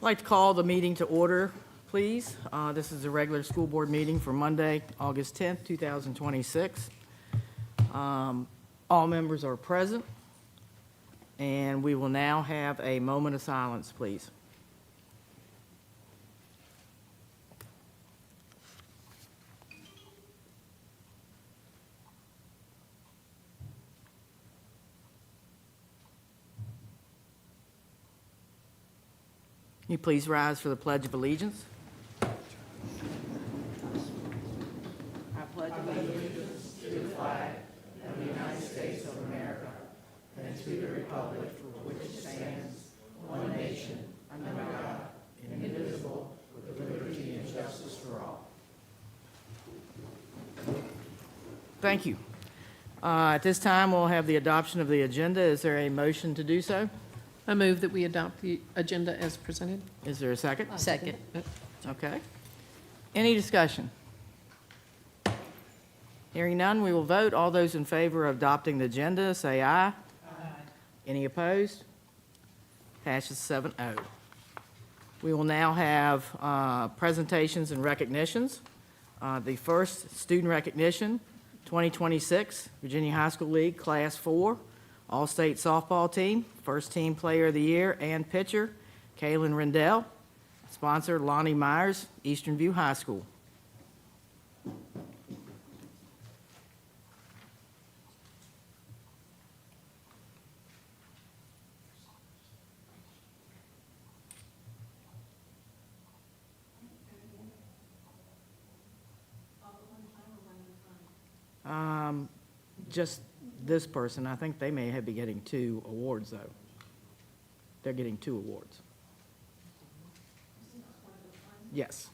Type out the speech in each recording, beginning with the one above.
like to call the meeting to order, please. This is a regular school board meeting for Monday, August 10th, 2026. All members are present, and we will now have a moment of silence, please. Can you please rise for the Pledge of Allegiance? I pledge allegiance to the flag of the United States of America and to the republic for which it stands, one nation, under God, indivisible, with liberty and justice for all. Thank you. At this time, we'll have the adoption of the agenda. Is there a motion to do so? I move that we adopt the agenda as presented. Is there a second? Second. Okay. Any discussion? Hearing none, we will vote. All those in favor of adopting the agenda, say aye. Aye. Any opposed? Passes 7-0. We will now have presentations and recognitions. The first, student recognition, 2026 Virginia High School League Class 4. All-State softball team, first team player of the year and pitcher, Kaylin Rendell. Sponsor, Lonnie Myers, Eastern View High School. Just this person, I think they may be getting 2 awards, though. They're getting 2 awards. Yes.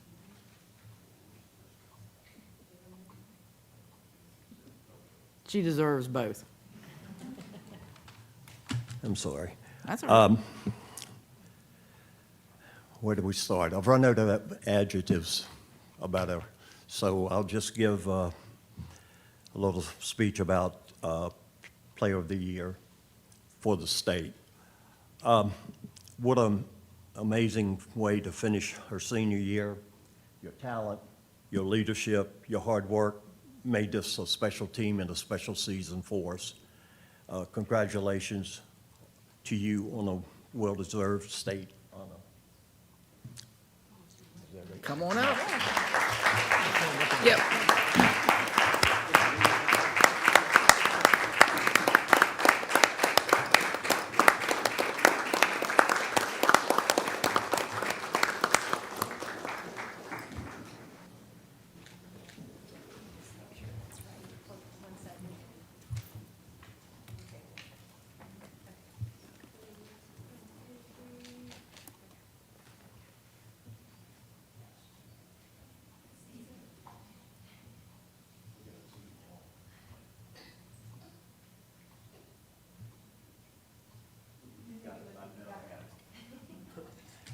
She deserves both. I'm sorry. That's all right. Where do we start? I've run out of adjectives about her, so I'll just give a little speech about Player of the Year for the state. What an amazing way to finish her senior year. Your talent, your leadership, your hard work made this a special team and a special season for us. Congratulations to you on a well-deserved state honor. Come on up. Yep.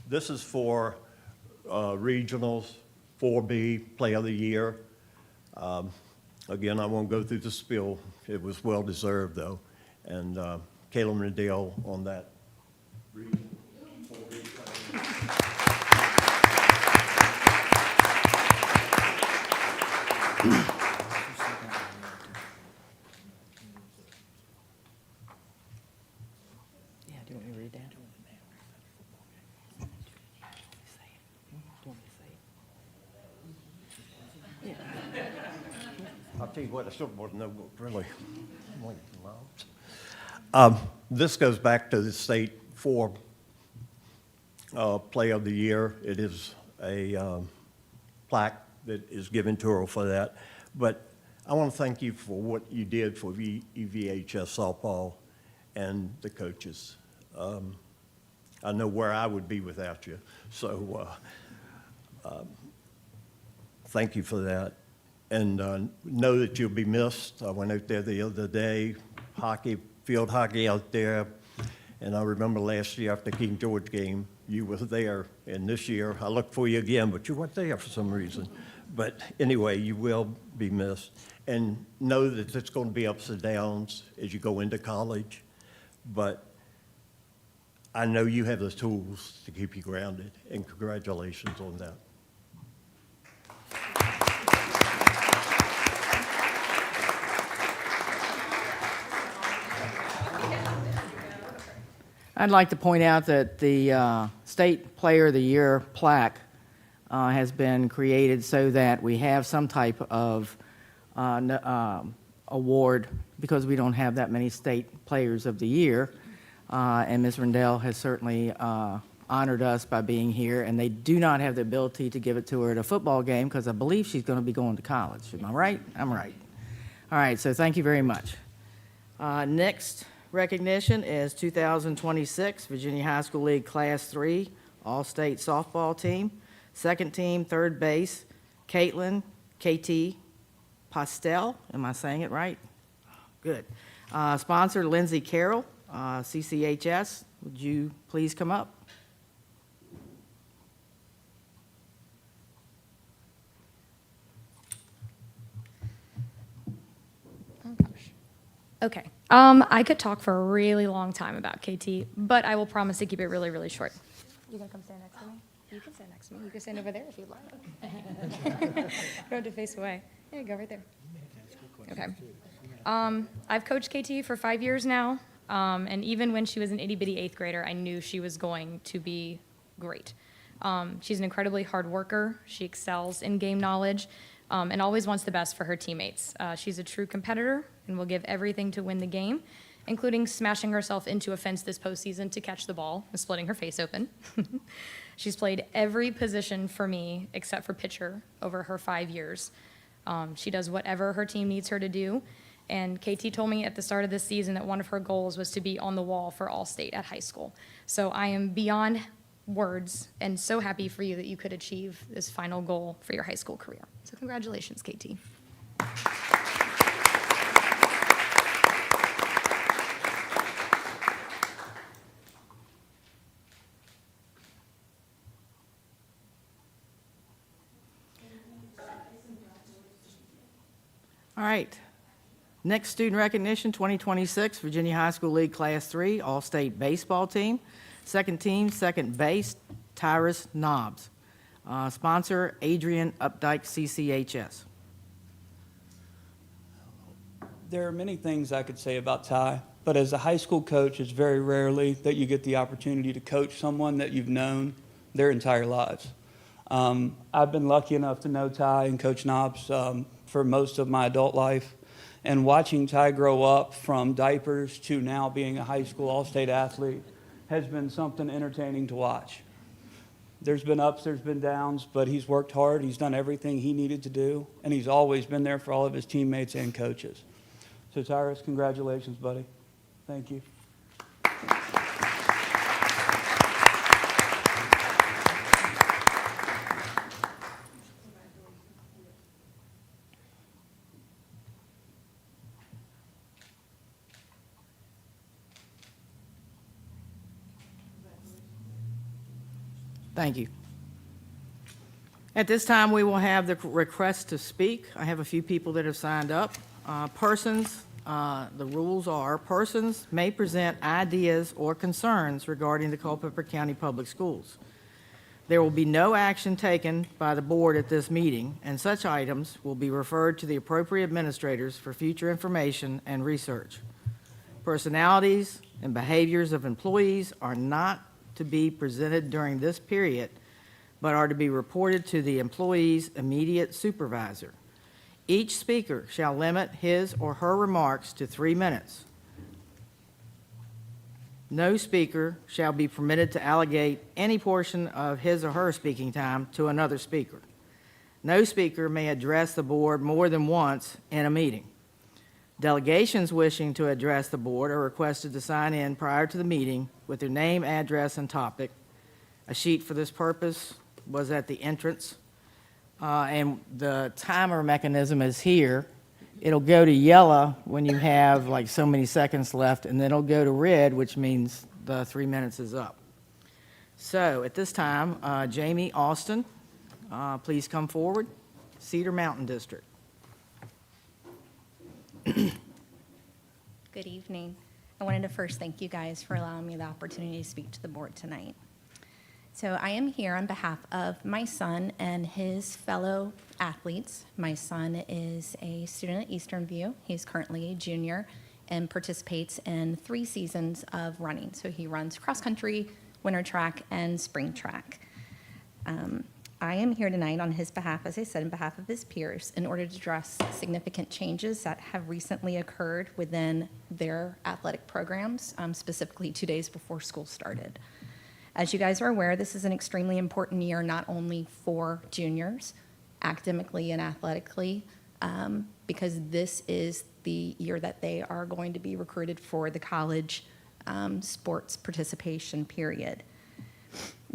This is for regionals, 4B, Player of the Year. Again, I won't go through the spiel. It was well-deserved, though. And Caleb Rendell on that region, 4B player. Yeah, do you want me to read that? I'll tell you what, I still want to know what really. This goes back to the state for Player of the Year. It is a plaque that is given to her for that. But I want to thank you for what you did for EVHS softball and the coaches. I know where I would be without you. So thank you for that. And know that you'll be missed. I went out there the other day, field hockey out there, and I remember last year after King George game, you were there, and this year I looked for you again, but you weren't there for some reason. But anyway, you will be missed. And know that it's going to be ups and downs as you go into college, but I know you have the tools to keep you grounded, and congratulations on that. I'd like to point out that the State Player of the Year plaque has been created so that we have some type of award, because we don't have that many State Players of the Year. And Ms. Rendell has certainly honored us by being here, and they do not have the ability to give it to her at a football game because I believe she's going to be going to college. Am I right? I'm right. All right, so thank you very much. Next recognition is 2026 Virginia High School League Class 3 All-State Softball Team. Second team, third base, Caitlin, KT Postel. Am I saying it right? Good. Sponsor, Lindsay Carroll, CCHS. Would you please come up? Oh, gosh. Okay. I could talk for a really long time about KT, but I will promise to keep it really, really short. You gonna come stand next to me? You can stand next to me. You can stand over there if you'd like. You don't have to face away. There you go, right there. Okay. I've coached KT for 5 years now, and even when she was an itty-bitty 8th grader, I knew she was going to be great. She's an incredibly hard worker. She excels in game knowledge, and always wants the best for her teammates. She's a true competitor and will give everything to win the game, including smashing herself into a fence this postseason to catch the ball and splitting her face open. She's played every position for me except for pitcher over her 5 years. She does whatever her team needs her to do. And KT told me at the start of this season that one of her goals was to be on the wall for All-State at high school. So I am beyond words and so happy for you that you could achieve this final goal for your high school career. So congratulations, KT. All right. Next student recognition, 2026 Virginia High School League Class 3 All-State Baseball Team. Second team, second base, Tyrus Nobbs. Sponsor, Adrian Updike, CCHS. There are many things I could say about Ty, but as a high school coach, it's very rarely that you get the opportunity to coach someone that you've known their entire lives. I've been lucky enough to know Ty and Coach Nobbs for most of my adult life, and watching Ty grow up from diapers to now being a high school all-state athlete has been something entertaining to watch. There's been ups, there's been downs, but he's worked hard, he's done everything he needed to do, and he's always been there for all of his teammates and coaches. So Tyrus, congratulations, buddy. Thank you. Thank you. At this time, we will have the request to speak. I have a few people that have signed up. The rules are, persons may present ideas or concerns regarding the Culpeper County Public Schools. There will be no action taken by the board at this meeting, and such items will be referred to the appropriate administrators for future information and research. Personalities and behaviors of employees are not to be presented during this period, but are to be reported to the employee's immediate supervisor. Each speaker shall limit his or her remarks to 3 minutes. No speaker shall be permitted to allocate any portion of his or her speaking time to another speaker. No speaker may address the board more than once in a meeting. Delegations wishing to address the board are requested to sign in prior to the meeting with their name, address, and topic. A sheet for this purpose was at the entrance, and the timer mechanism is here. It'll go to yellow when you have like so many seconds left, and then it'll go to red, which means the 3 minutes is up. So at this time, Jamie Austin, please come forward, Cedar Mountain District. Good evening. I wanted to first thank you guys for allowing me the opportunity to speak to the board tonight. So I am here on behalf of my son and his fellow athletes. My son is a student at Eastern View. He's currently a junior and participates in 3 seasons of running. So he runs cross country, winter track, and spring track. I am here tonight on his behalf, as I said, on behalf of his peers, in order to address significant changes that have recently occurred within their athletic programs, specifically 2 days before school started. As you guys are aware, this is an extremely important year, not only for juniors, academically and athletically, because this is the year that they are going to be recruited for the college sports participation period.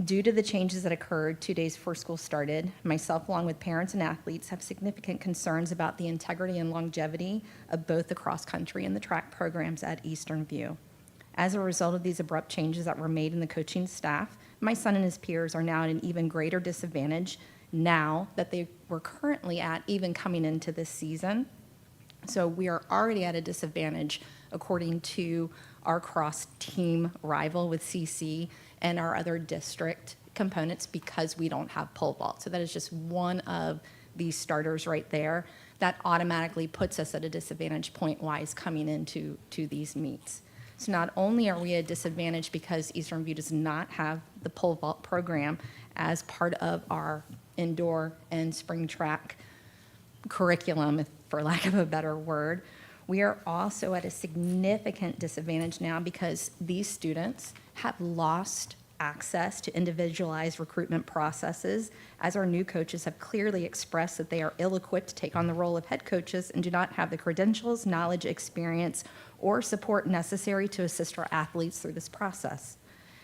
Due to the changes that occurred 2 days before school started, myself, along with parents and athletes, have significant concerns about the integrity and longevity of both the cross-country and the track programs at Eastern View. As a result of these abrupt changes that were made in the coaching staff, my son and his peers are now at an even greater disadvantage now that they were currently at even coming into this season. So we are already at a disadvantage according to our cross-team rival with CC and our other district components because we don't have pole vault. So that is just one of these starters right there that automatically puts us at a disadvantage point-wise coming into these meets. So not only are we at a disadvantage because Eastern View does not have the pole vault program as part of our indoor and spring track curriculum, for lack of a better word, we are also at a significant disadvantage now because these students have lost access to individualized recruitment processes, as our new coaches have clearly expressed that they are ill-equipped to take on the role of head coaches and do not have the credentials, knowledge, experience, or support necessary to assist our athletes through this process.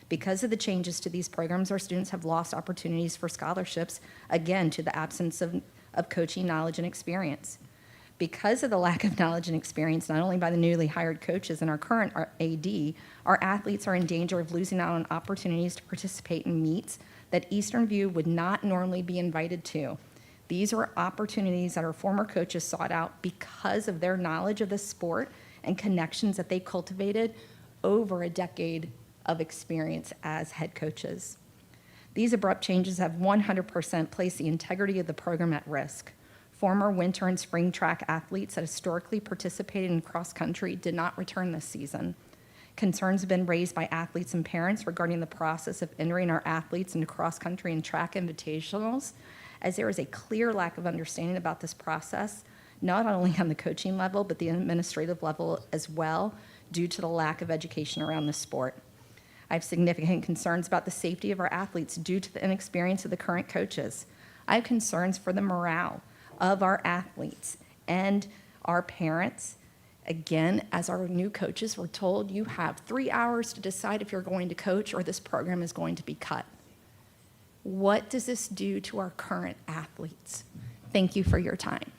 Because of the changes to these programs, our students have lost opportunities for scholarships, again, to the absence of coaching knowledge and experience. Because of the lack of knowledge and experience, not only by the newly hired coaches and our current AD, our athletes are in danger of losing out on opportunities to participate in meets that Eastern View would not normally be invited to. These are opportunities that our former coaches sought out because of their knowledge of the sport and connections that they cultivated over a decade of experience as head coaches. These abrupt changes have 100% placed the integrity of the program at risk. Former winter and spring track athletes that historically participated in cross-country did not return this season. Concerns have been raised by athletes and parents regarding the process of entering our athletes into cross-country and track invitationals, as there is a clear lack of understanding about this process, not only on the coaching level, but the administrative level as well, due to the lack of education around the sport. I have significant concerns about the safety of our athletes due to the inexperience of the current coaches. I have concerns for the morale of our athletes and our parents. Again, as our new coaches were told, you have 3 hours to decide if you're going to coach or this program is going to be cut. What does this do to our current athletes? Thank you for your time.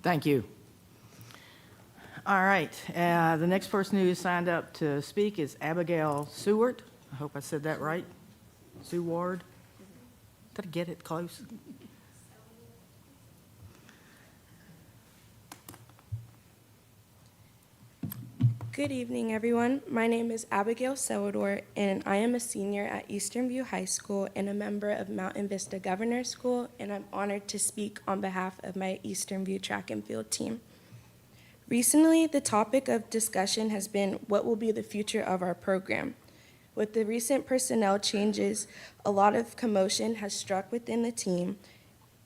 Thank you. All right, the next person who signed up to speak is Abigail Seward. I hope I said that right. Seward. Did I get it close? Good evening, everyone. My name is Abigail Seward, and I am a senior at Eastern View High School and a member of Mountain Vista Governor School, and I'm honored to speak on behalf of my Eastern View track and field team. Recently, the topic of discussion has been what will be the future of our program. With the recent personnel changes, a lot of commotion has struck within the team,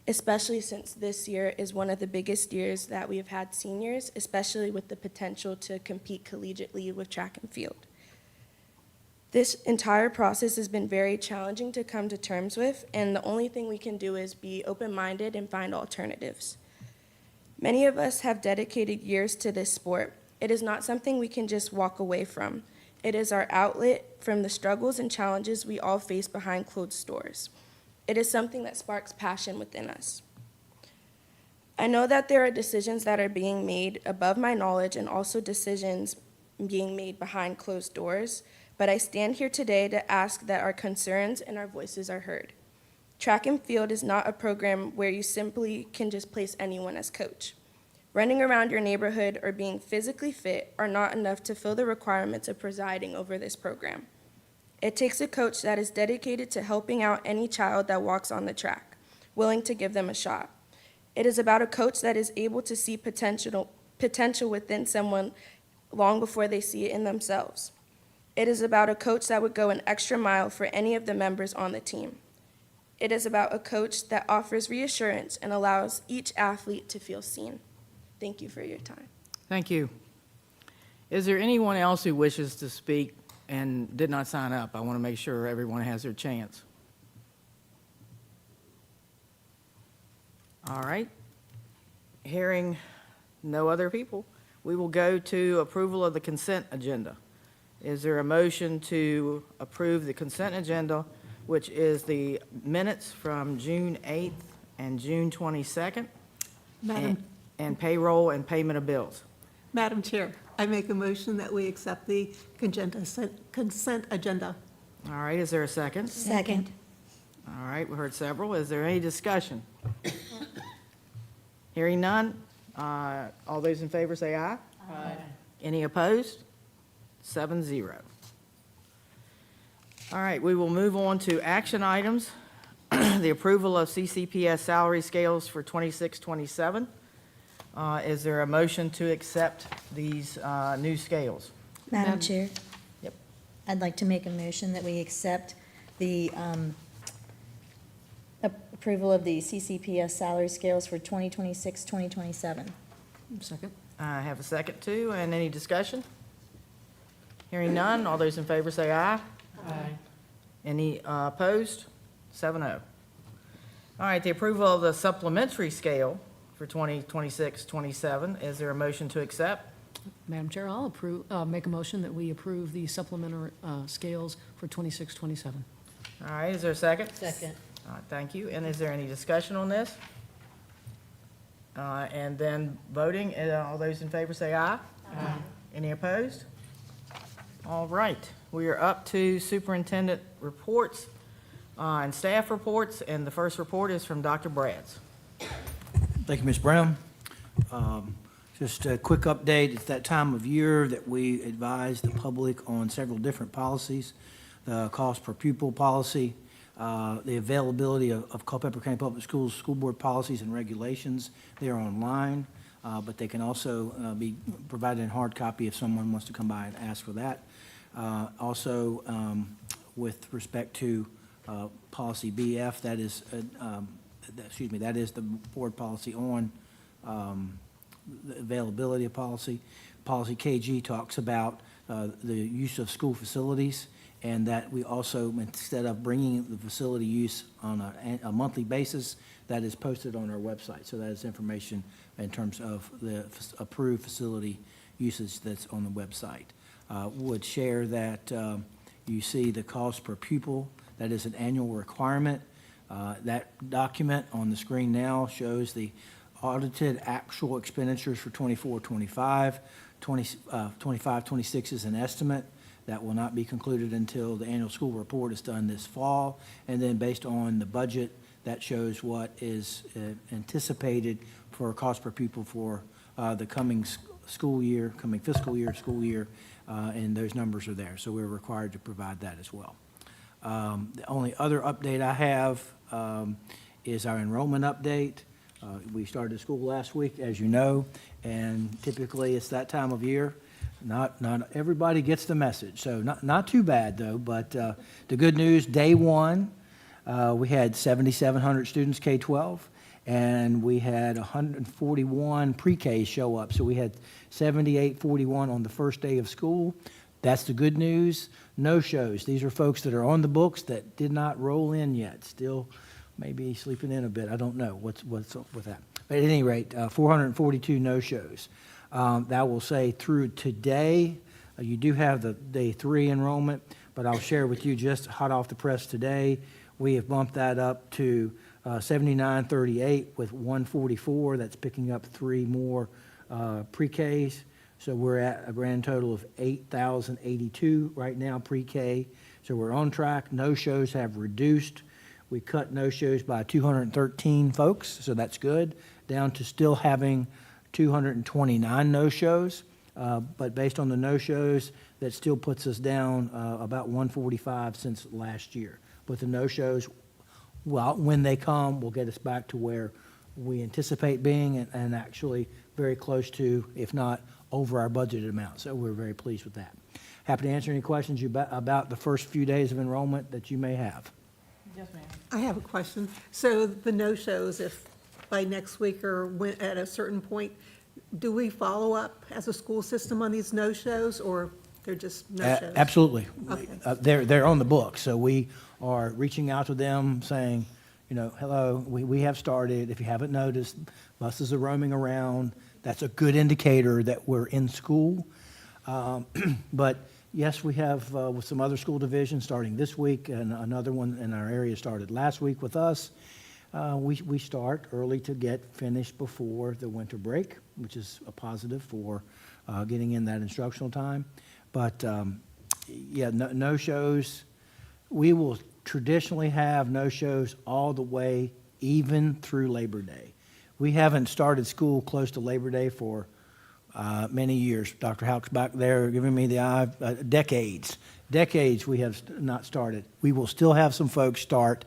especially since this year is one of the biggest years that we have had seniors, especially with the potential to compete collegiately with track and field. This entire process has been very challenging to come to terms with, and the only thing we can do is be open-minded and find alternatives. Many of us have dedicated years to this sport. It is not something we can just walk away from. It is our outlet from the struggles and challenges we all face behind closed doors. It is something that sparks passion within us. I know that there are decisions that are being made above my knowledge and also decisions being made behind closed doors, but I stand here today to ask that our concerns and our voices are heard. Track and field is not a program where you simply can just place anyone as coach. Running around your neighborhood or being physically fit are not enough to fill the requirements of presiding over this program. It takes a coach that is dedicated to helping out any child that walks on the track, willing to give them a shot. It is about a coach that is able to see potential within someone long before they see it in themselves. It is about a coach that would go an extra mile for any of the members on the team. It is about a coach that offers reassurance and allows each athlete to feel seen. Thank you for your time. Thank you. Is there anyone else who wishes to speak and did not sign up? I want to make sure everyone has their chance. All right. Hearing no other people, we will go to approval of the consent agenda. Is there a motion to approve the consent agenda, which is the minutes from June 8th and June 22nd, and payroll and payment of bills? Madam Chair, I make a motion that we accept the consent agenda. All right, is there a second? Second. All right, we heard several. Is there any discussion? Hearing none, all those in favor say aye. Aye. Any opposed? 7-0. All right, we will move on to action items. The approval of CCPS salary scales for 26-27. Is there a motion to accept these new scales? Madam Chair? Yep. I'd like to make a motion that we accept the approval of the CCPS salary scales for 2026, 2027. Second. I have a second too, and any discussion? Hearing none, all those in favor say aye. Aye. Any opposed? 7-0. All right, the approval of the supplementary scale for 2026-27. Is there a motion to accept? Madam Chair, I'll make a motion that we approve the supplementary scales for 26, 27. All right, is there a second? Second. All right, thank you. And is there any discussion on this? And then voting, all those in favor say aye. Aye. Any opposed? All right, we are up to superintendent reports and staff reports, and the first report is from Dr. Brads. Thank you, Ms. Brown. Just a quick update. It's that time of year that we advise the public on several different policies. The cost per pupil policy, the availability of Culpeper County Public Schools school board policies and regulations. They are online, but they can also be provided in hard copy if someone wants to come by and ask for that. Also, with respect to policy BF, that is, that is the board policy on the availability of policy. Policy KG talks about the use of school facilities, and that we also, instead of bringing the facility use on a monthly basis, that is posted on our website. So that is information in terms of the approved facility usage that's on the website. Would share that you see the cost per pupil. That is an annual requirement. That document on the screen now shows the audited actual expenditures for 24-25. 25-26 is an estimate. That will not be concluded until the annual school report is done this fall. And then based on the budget, that shows what is anticipated for cost per pupil for the coming school year, school year, and those numbers are there. So we're required to provide that as well. The only other update I have is our enrollment update. We started school last week, as you know, and typically it's that time of year. Not everybody gets the message, so not too bad though. But the good news, day one, we had 7,700 students K-12, and we had 141 pre-K show up. So we had 7841 on the first day of school. That's the good news. No shows. These are folks that are on the books that did not roll in yet. Still maybe sleeping in a bit. I don't know what's up with that. But at any rate, 442 no shows. That will say through today, you do have the day 3 enrollment, but I'll share with you just hot off the press today, we have bumped that up to 7938 with 144. That's picking up 3 more pre-Ks. So we're at a grand total of 8,082 right now pre-K. So we're on track. No-shows have reduced. We cut no-shows by 213 folks, so that's good, down to still having 229 no-shows, but based on the no-shows, that still puts us down about 145 since last year. But the no-shows, well, when they come, will get us back to where we anticipate being and actually very close to, if not over our budgeted amount. So we're very pleased with that. Happy to answer any questions about the first few days of enrollment that you may have. Yes, ma'am. I have a question. So the no-shows, if by next week or when, at a certain point, do we follow up as a school system on these no-shows, or they're just no-shows? Absolutely. Okay. They're on the book, so we are reaching out to them saying, you know, hello, we have started. If you haven't noticed, buses are roaming around. That's a good indicator that we're in school. But yes, we have with some other school divisions starting this week, and another one in our area started last week with us. We start early to get finished before the winter break, which is a positive for getting in that instructional time. But yeah, no shows. We will traditionally have no shows all the way even through Labor Day. We haven't started school close to Labor Day for many years. Dr. Houck's back there giving me the eye. Decades we have not started. We will still have some folks start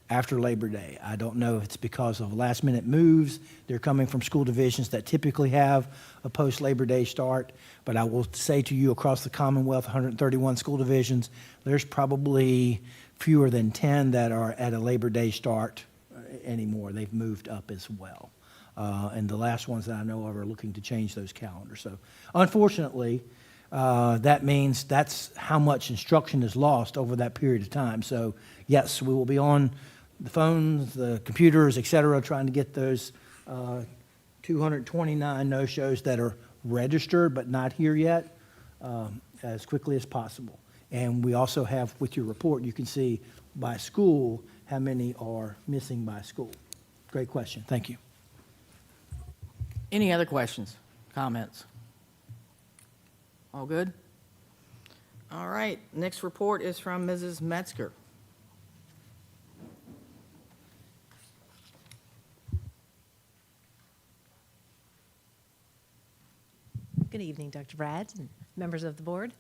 after Labor Day. I don't know if it's because of last-minute moves. They're coming from school divisions that typically have a post-Labor Day start. But I will say to you, across the Commonwealth, 131 school divisions, there's probably fewer than 10 that are at a Labor Day start anymore. They've moved up as well. And the last ones that I know of are looking to change those calendars. So unfortunately, that means that's how much instruction is lost over that period of time. So yes, we will be on the phones, the computers, et cetera, trying to get those 229 no-shows that are registered but not here yet as quickly as possible. And we also have, with your report, you can see by school how many are missing by school. Great question. Thank you. Any other questions, comments? All good? All right, next report is from Mrs. Metzger. Good evening, Dr. Brad and members of the board.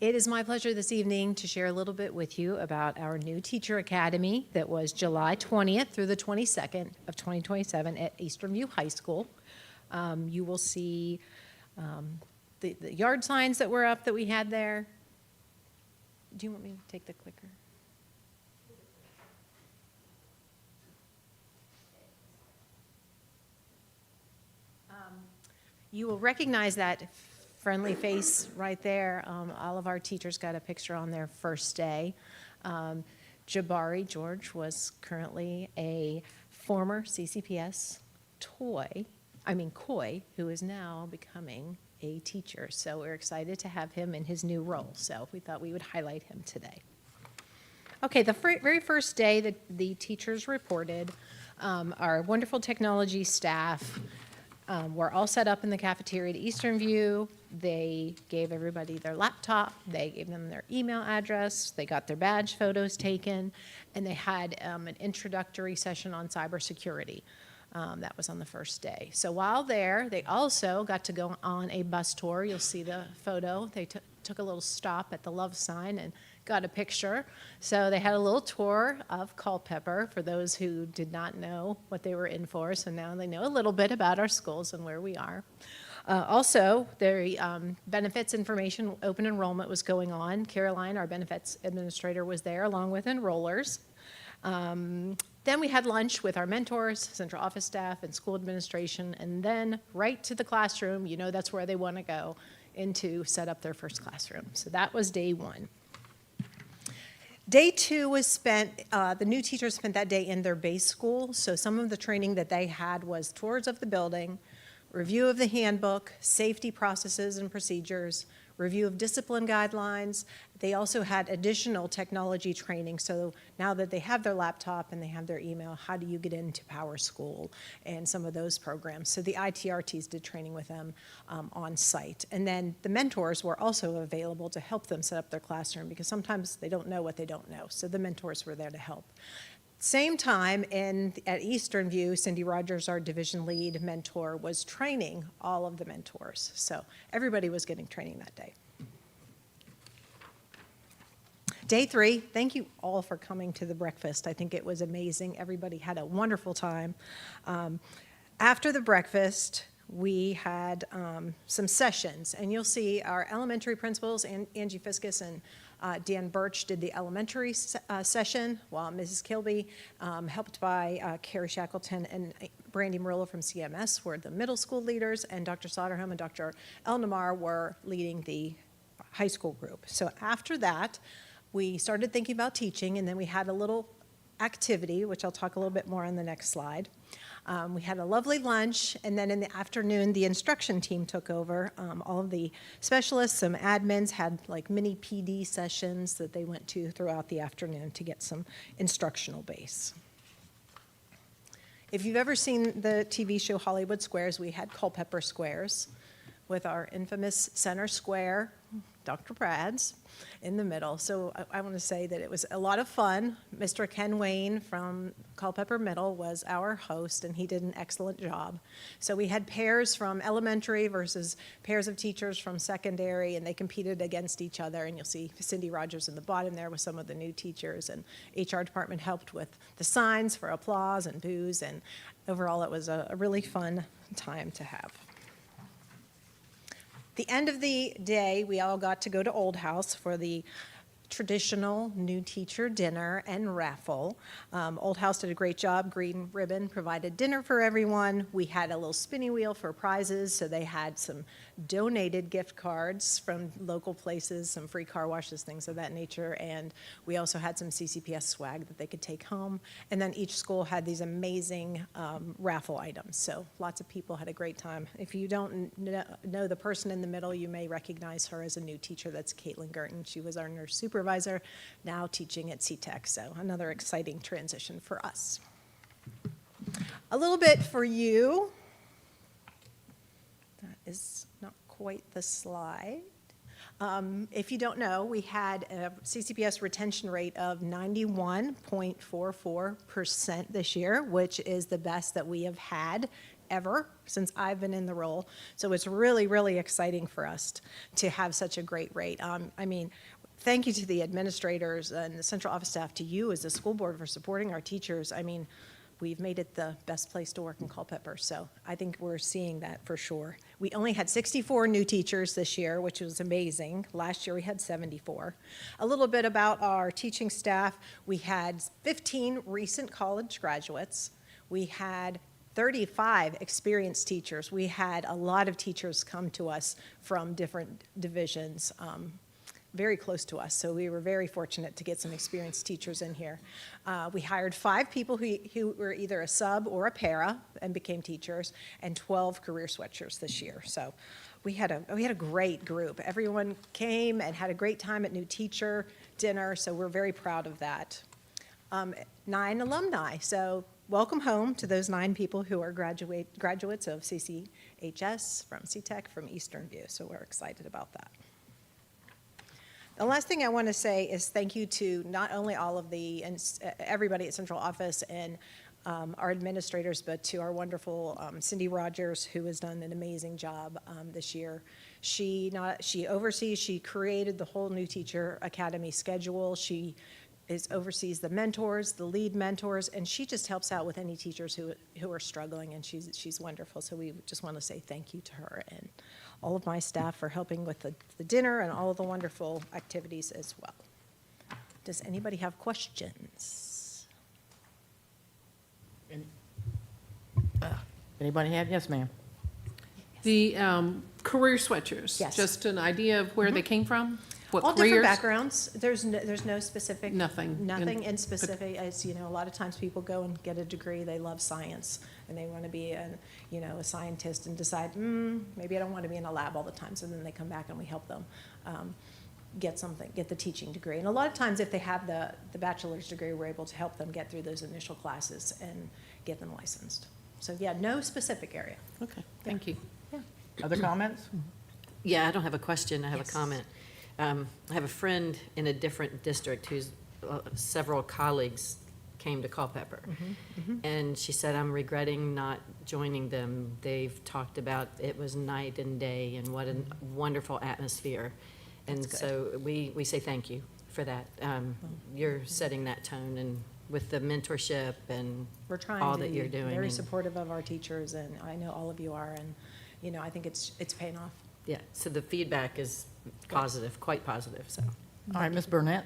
It is my pleasure this evening to share a little bit with you about our new teacher academy that was July 20th through the 22nd of 2027 at Eastern View High School. You will see the yard signs that were up that we had there. Do you want me to take the clicker? You will recognize that friendly face right there. All of our teachers got a picture on their first day. Jabari George was currently a former CCPS KOI, who is now becoming a teacher. So we're excited to have him in his new role. So we thought we would highlight him today. Okay, the very first day that the teachers reported, our wonderful technology staff were all set up in the cafeteria at Eastern View. They gave everybody their laptop. They gave them their email address. They got their badge photos taken. And they had an introductory session on cybersecurity. That was on the first day. So while there, they also got to go on a bus tour. You'll see the photo. They took a little stop at the love sign and got a picture. So they had a little tour of Culpeper for those who did not know what they were in for. So now they know a little bit about our schools and where we are. Also, the benefits information, open enrollment was going on. Caroline, our benefits administrator, was there along with enrollers. Then we had lunch with our mentors, central office staff, and school administration, and then right to the classroom. You know that's where they want to go, into set up their first classroom. So that was day one. Day two was spent, the new teachers spent that day in their base school. So some of the training that they had was tours of the building, review of the handbook, safety processes and procedures, review of discipline guidelines. They also had additional technology training. So now that they have their laptop and they have their email, how do you get into Power School and some of those programs? So the ITRTs did training with them on site. And then the mentors were also available to help them set up their classroom because sometimes they don't know what they don't know. So the mentors were there to help. Same time at Eastern View, Cindy Rogers, our division lead mentor, was training all of the mentors. So everybody was getting training that day. Day 3, thank you all for coming to the breakfast. I think it was amazing. Everybody had a wonderful time. After the breakfast, we had some sessions, and you'll see our elementary principals, Angie Fiskus and Dan Birch, did the elementary session, while Mrs. Kilby, helped by Carrie Shackleton and Brandy Murillo from CMS, were the middle school leaders, and Dr. Soderholm and Dr. Elnamar were leading the high school group. So after that, we started thinking about teaching, and then we had a little activity, which I'll talk a little bit more on the next slide. We had a lovely lunch, and then in the afternoon, the instruction team took over. All of the specialists, some admins had like mini PD sessions that they went to throughout the afternoon to get some instructional base. If you've ever seen the TV show Hollywood Squares, we had Culpeper Squares with our infamous center square, Dr. Brad's, in the middle. So I want to say that it was a lot of fun. Mr. Ken Wayne from Culpeper Middle was our host, and he did an excellent job. So we had pairs from elementary versus pairs of teachers from secondary, and they competed against each other. And you'll see Cindy Rogers in the bottom there with some of the new teachers, and HR department helped with the signs for applause and boos, and overall it was a really fun time to have. The end of the day, we all got to go to Old House for the traditional new teacher dinner and raffle. Old House did a great job. Green Ribbon provided dinner for everyone. We had a little spinning wheel for prizes, so they had some donated gift cards from local places, some free car washes, things of that nature, and we also had some CCPS swag that they could take home. And then each school had these amazing raffle items, so lots of people had a great time. If you don't know the person in the middle, you may recognize her as a new teacher. That's Caitlin Gerton. She was our nurse supervisor, now teaching at CTEC, so another exciting transition for us. A little bit for you. That is not quite the slide. If you don't know, we had a CCPS retention rate of 91.44% this year, which is the best that we have had ever since I've been in the role. So it's really, really exciting for us to have such a great rate. I mean, thank you to the administrators and the central office staff, to you as the school board for supporting our teachers. I mean, we've made it the best place to work in Culpeper, so I think we're seeing that for sure. We only had 64 new teachers this year, which was amazing. Last year we had 74. A little bit about our teaching staff. We had 15 recent college graduates. We had 35 experienced teachers. We had a lot of teachers come to us from different divisions, very close to us, so we were very fortunate to get some experienced teachers in here. We hired 5 people who were either a sub or a para and became teachers, and 12 career switchers this year. So we had a great group. Everyone came and had a great time at new teacher dinner, so we're very proud of that. 9 alumni, so welcome home to those 9 people who are graduates of CCHS, from CTEC, from Eastern View, so we're excited about that. The last thing I want to say is thank you to not only all of everybody at central office and our administrators, but to our wonderful Cindy Rogers, who has done an amazing job this year. She created the whole new teacher academy schedule. She oversees the mentors, the lead mentors, and she just helps out with any teachers who are struggling, and she's wonderful. So we just want to say thank you to her and all of my staff for helping with the dinner and all of the wonderful activities as well. Does anybody have questions? Anybody have? Yes, ma'am. The career switchers. Yes. Just an idea of where they came from? What All careers? different backgrounds. There's no specific. Nothing. Nothing in specific. As you know, a lot of times people go and get a degree. They love science and they want to be a scientist and decide, maybe I don't want to be in a lab all the time. So then they come back and we help them get the teaching degree. And a lot of times, if they have the bachelor's degree, we're able to help them get through those initial classes and get them licensed. So yeah, no specific area. Okay, thank you. Yeah. Other comments? Yeah, I don't have a question, I have Yes. a comment. I have a friend in a different district who's several colleagues came to Culpeper. And she said, I'm regretting not joining them. They've talked about it was night and day and what a wonderful atmosphere. And so we say thank you for that. You're setting that tone and with the mentorship and We're trying all to that be you're doing. very and- supportive of our teachers, and I know all of you are, and, you know, I think it's paying off. Yeah, so the feedback is positive, quite positive, so. All right, Ms. Burnett?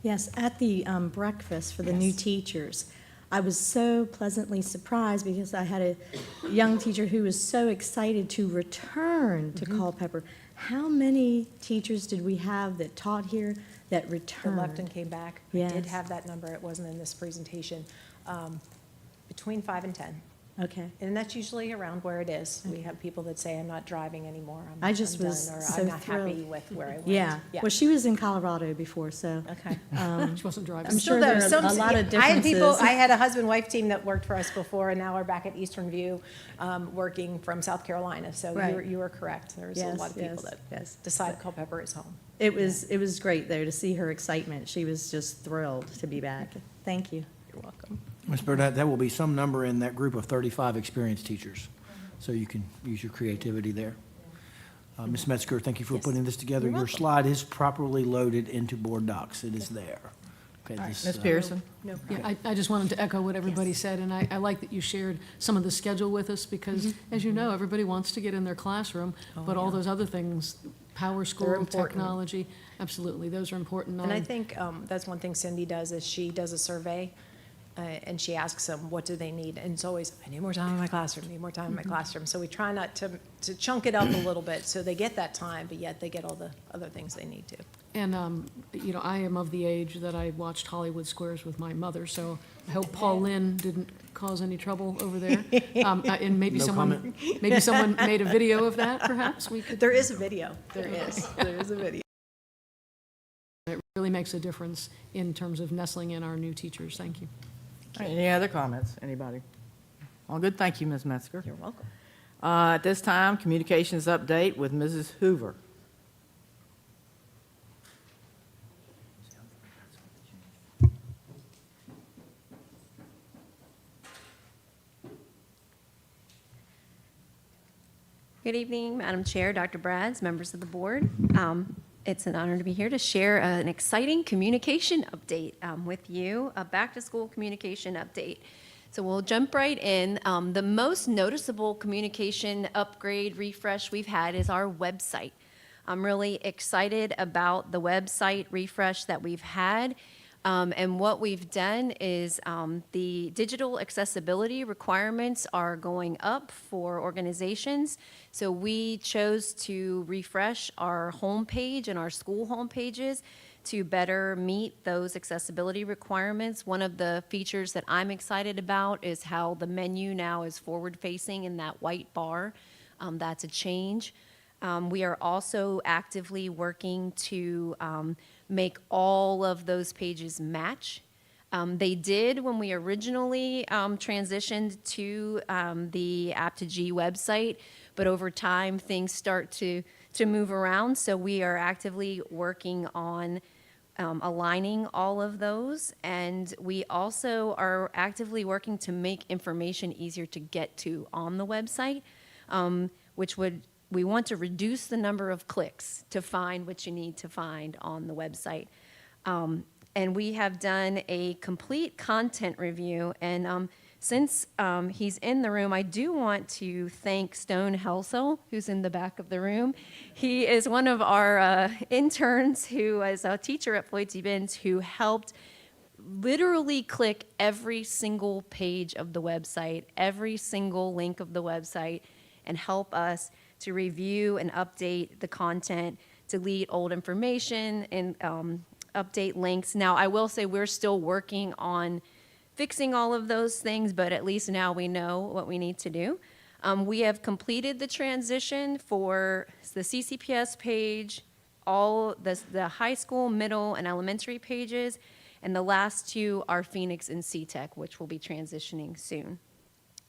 Yes, at the breakfast for the new teachers, I was so pleasantly surprised because I had a young teacher who was so excited to return to Culpeper. How many teachers did we have that taught here that That returned? left and came back. I did Yes. have that number, it wasn't in this presentation, between 5 and 10. Okay. And that's usually around where it is. We have people that say, I'm not driving anymore, I just I'm done," was or so I'm not happy thrilled. with where I went. Yeah. Well, she was in Colorado before, so. Okay. She wasn't driving. I'm sure there are a lot of I had people, differences. I had a husband-wife team that worked for us before, and now we're back at Eastern View, working from South Carolina. So Right. you were correct. There was a Yes, lot of people yes, that yes. decided Culpeper is home. It was great, though, to see her excitement. She was just thrilled to be back. Thank you. You're welcome. Ms. Burnett, that will be some number in that group of 35 experienced teachers, so you can use your creativity there. Ms. Metzger, thank you for putting this together. Your slide is properly loaded into board docs. It is there. Okay, this, Ms. Pearson? No Yeah, I just wanted to echo what everybody said, and I like that you shared some of the schedule with us, because, as you know, everybody wants to get in their classroom, but all those other things, power school, important. technology, absolutely, those are important. And I think that's one thing Cindy does, is she does a survey, and she asks them, what do they need? And it's always, I need more time in my classroom, need more time in my classroom. So we try not to chunk it up a little bit, so they get that time, but yet they get all the other things they need to. And, you know, I am of the age that I watched Hollywood Squares with my mother, so I hope Paul Lynn didn't cause any trouble over there. And maybe No someone made a video of that, perhaps? We could. There is a video. There is a video. It really makes a difference in terms of nestling in our new teachers. Thank you. All right, any other comments? Anybody? All good, thank you, Ms. Metzger. You're welcome. At this time, communications update with Mrs. Hoover. Good evening, Madam Chair, Dr. Brads, members of the board. It's an honor to be here to share an exciting communication update with you, a back-to-school communication update. So we'll jump right in. The most noticeable communication upgrade refresh we've had is our website. I'm really excited about the website refresh that we've had. And what we've done is the digital accessibility requirements are going up for organizations. So we chose to refresh our homepage and our school homepages to better meet those accessibility requirements. One of the features that I'm excited about is how the menu now is forward-facing in that white bar. That's a change. We are also actively working to make all of those pages match. They did when we originally transitioned to the App2G website, but over time things start to move around. So we are actively working on aligning all of those, and we also are actively working to make information easier to get to on the website, we want to reduce the number of clicks to find what you need to find on the website. And we have done a complete content review, and since he's in the room, I do want to thank Stone Helsel, who's in the back of the room. He is one of our interns who is a teacher at Floyd T. Binns, who helped literally click every single page of the website, every single link of the website, and help us to review and update the content, delete old information, and update links. Now, I will say we're still working on fixing all of those things, but at least now we know what we need to do. We have completed the transition for the CCPS page, all the high school, middle, and elementary pages, and the last two are Phoenix and CTEC, which will be transitioning soon.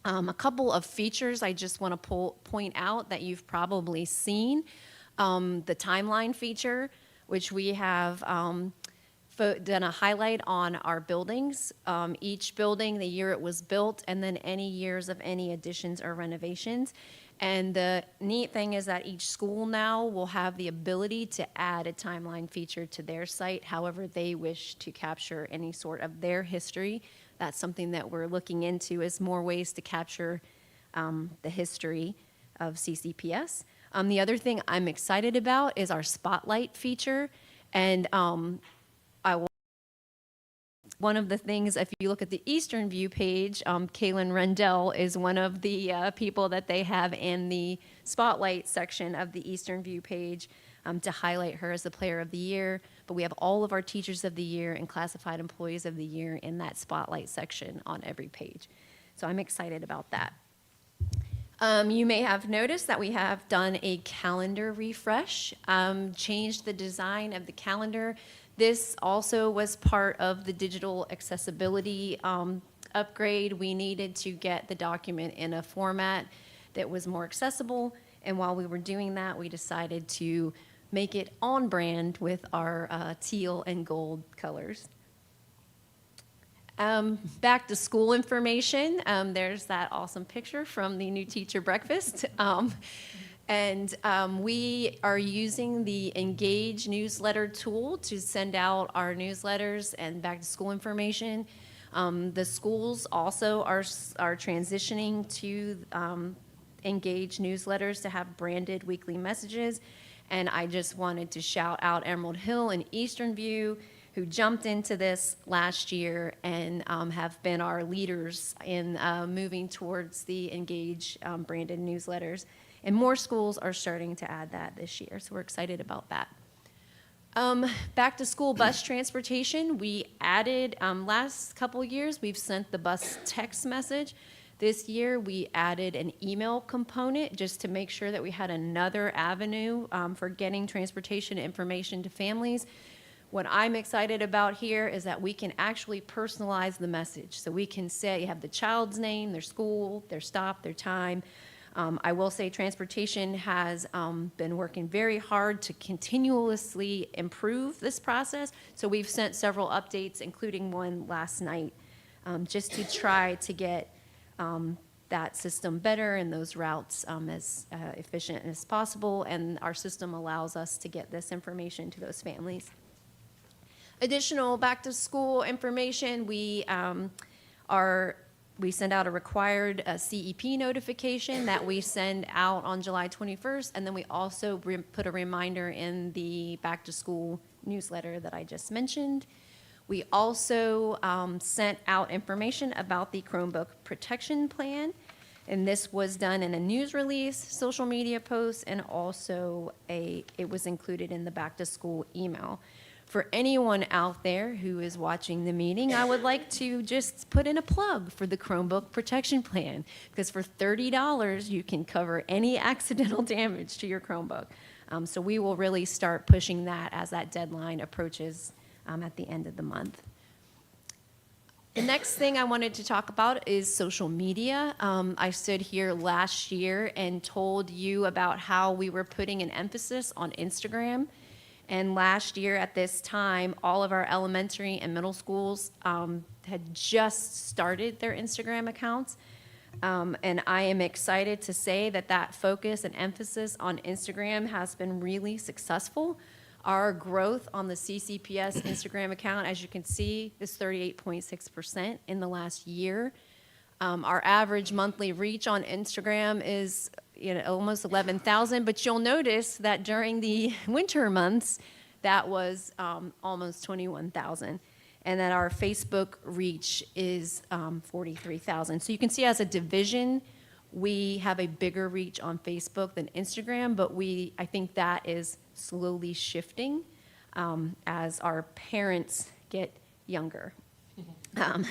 A couple of features I just want to point out that you've probably seen. The timeline feature, which we have done a highlight on our buildings, each building, the year it was built, and then any years of any additions or renovations. And the neat thing is that each school now will have the ability to add a timeline feature to their site, however they wish to capture any sort of their history. That's something that we're looking into, is more ways to capture the history of CCPS. The other thing I'm excited about is our spotlight feature. And one of the things, if you look at the Eastern View page, Kaylin Rendell is one of the people that they have in the spotlight section of the Eastern View page to highlight her as the Player of the Year. But we have all of our Teachers of the Year and Classified Employees of the Year in that spotlight section on every page. So I'm excited about that. You may have noticed that we have done a calendar refresh, changed the design of the calendar. This also was part of the digital accessibility upgrade. We needed to get the document in a format that was more accessible, and while we were doing that, we decided to make it on brand with our teal and gold colors. Back to school information. There's that awesome picture from the new teacher breakfast. We are using the Engage newsletter tool to send out our newsletters and back to school information. The schools also are transitioning to Engage newsletters to have branded weekly messages. And I just wanted to shout out Emerald Hill and Eastern View, who jumped into this last year and have been our leaders in moving towards the Engage branded newsletters. And more schools are starting to add that this year, so we're excited about that. Back to school bus transportation, we added, last couple years, we've sent the bus text message. This year, we added an email component just to make sure that we had another avenue for getting transportation information to families. What I'm excited about here is that we can actually personalize the message. So we can say, have the child's name, their school, their stop, their time. I will say transportation has been working very hard to continuously improve this process. So we've sent several updates, including one last night, just to try to get that system better and those routes as efficient as possible. And our system allows us to get this information to those families. Additional back to school information, we send out a required CEP notification that we send out on July 21st, and then we also put a reminder in the back to school newsletter that I just mentioned. We also sent out information about the Chromebook protection plan, and this was done in a news release, social media posts, and also it was included in the back to school email. For anyone out there who is watching the meeting, I would like to just put in a plug for the Chromebook protection plan, because for $30, you can cover any accidental damage to your Chromebook. So we will really start pushing that as that deadline approaches at the end of the month. The next thing I wanted to talk about is social media. I stood here last year and told you about how we were putting an emphasis on Instagram. And last year at this time, all of our elementary and middle schools had just started their Instagram accounts. And I am excited to say that that focus and emphasis on Instagram has been really successful. Our growth on the CCPS Instagram account, as you can see, is 38.6% in the last year. Our average monthly reach on Instagram is almost 11,000, but you'll notice that during the winter months, that was almost 21,000, and that our Facebook reach is 43,000. So you can see as a division, we have a bigger reach on Facebook than Instagram, but I think that is slowly shifting as our parents get younger.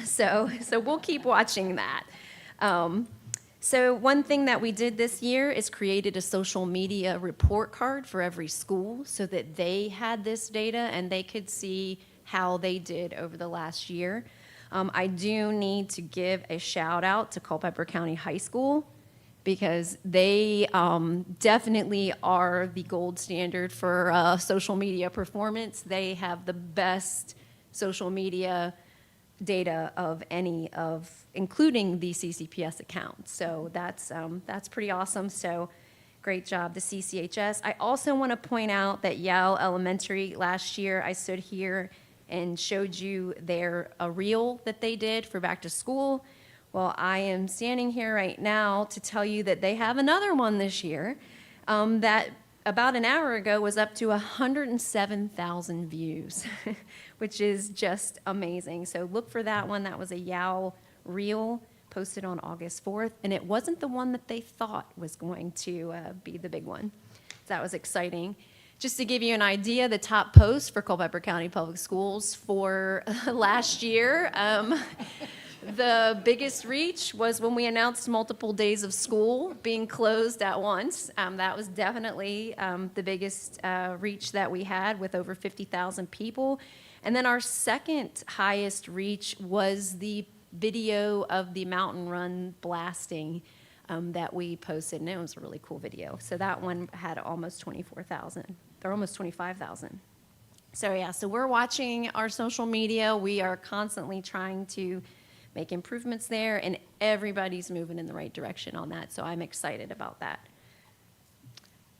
So we'll keep watching that. So one thing that we did this year is created a social media report card for every school so that they had this data and they could see how they did over the last year. I do need to give a shout out to Culpeper County High School, because they definitely are the gold standard for social media performance. They have the best social media data of any of, including the CCPS account. So that's pretty awesome. So great job to CCHS. I also want to point out that Yale Elementary, last year I stood here and showed you a reel that they did for back to school. Well, I am standing here right now to tell you that they have another one this year that about an hour ago was up to 107,000 views, which is just amazing. So look for that one. That was a Yao reel posted on August 4th, and it wasn't the one that they thought was going to be the big one. So that was exciting. Just to give you an idea, the top post for Culpeper County Public Schools for last year, the biggest reach was when we announced multiple days of school being closed at once. That was definitely the biggest reach that we had, with over 50,000 people. And then our second highest reach was the video of the mountain run blasting that we posted, and it was a really cool video. So that one had almost 24,000, or almost 25,000. So yeah, so we're watching our social media. We are constantly trying to make improvements there, and everybody's moving in the right direction on that, so I'm excited about that.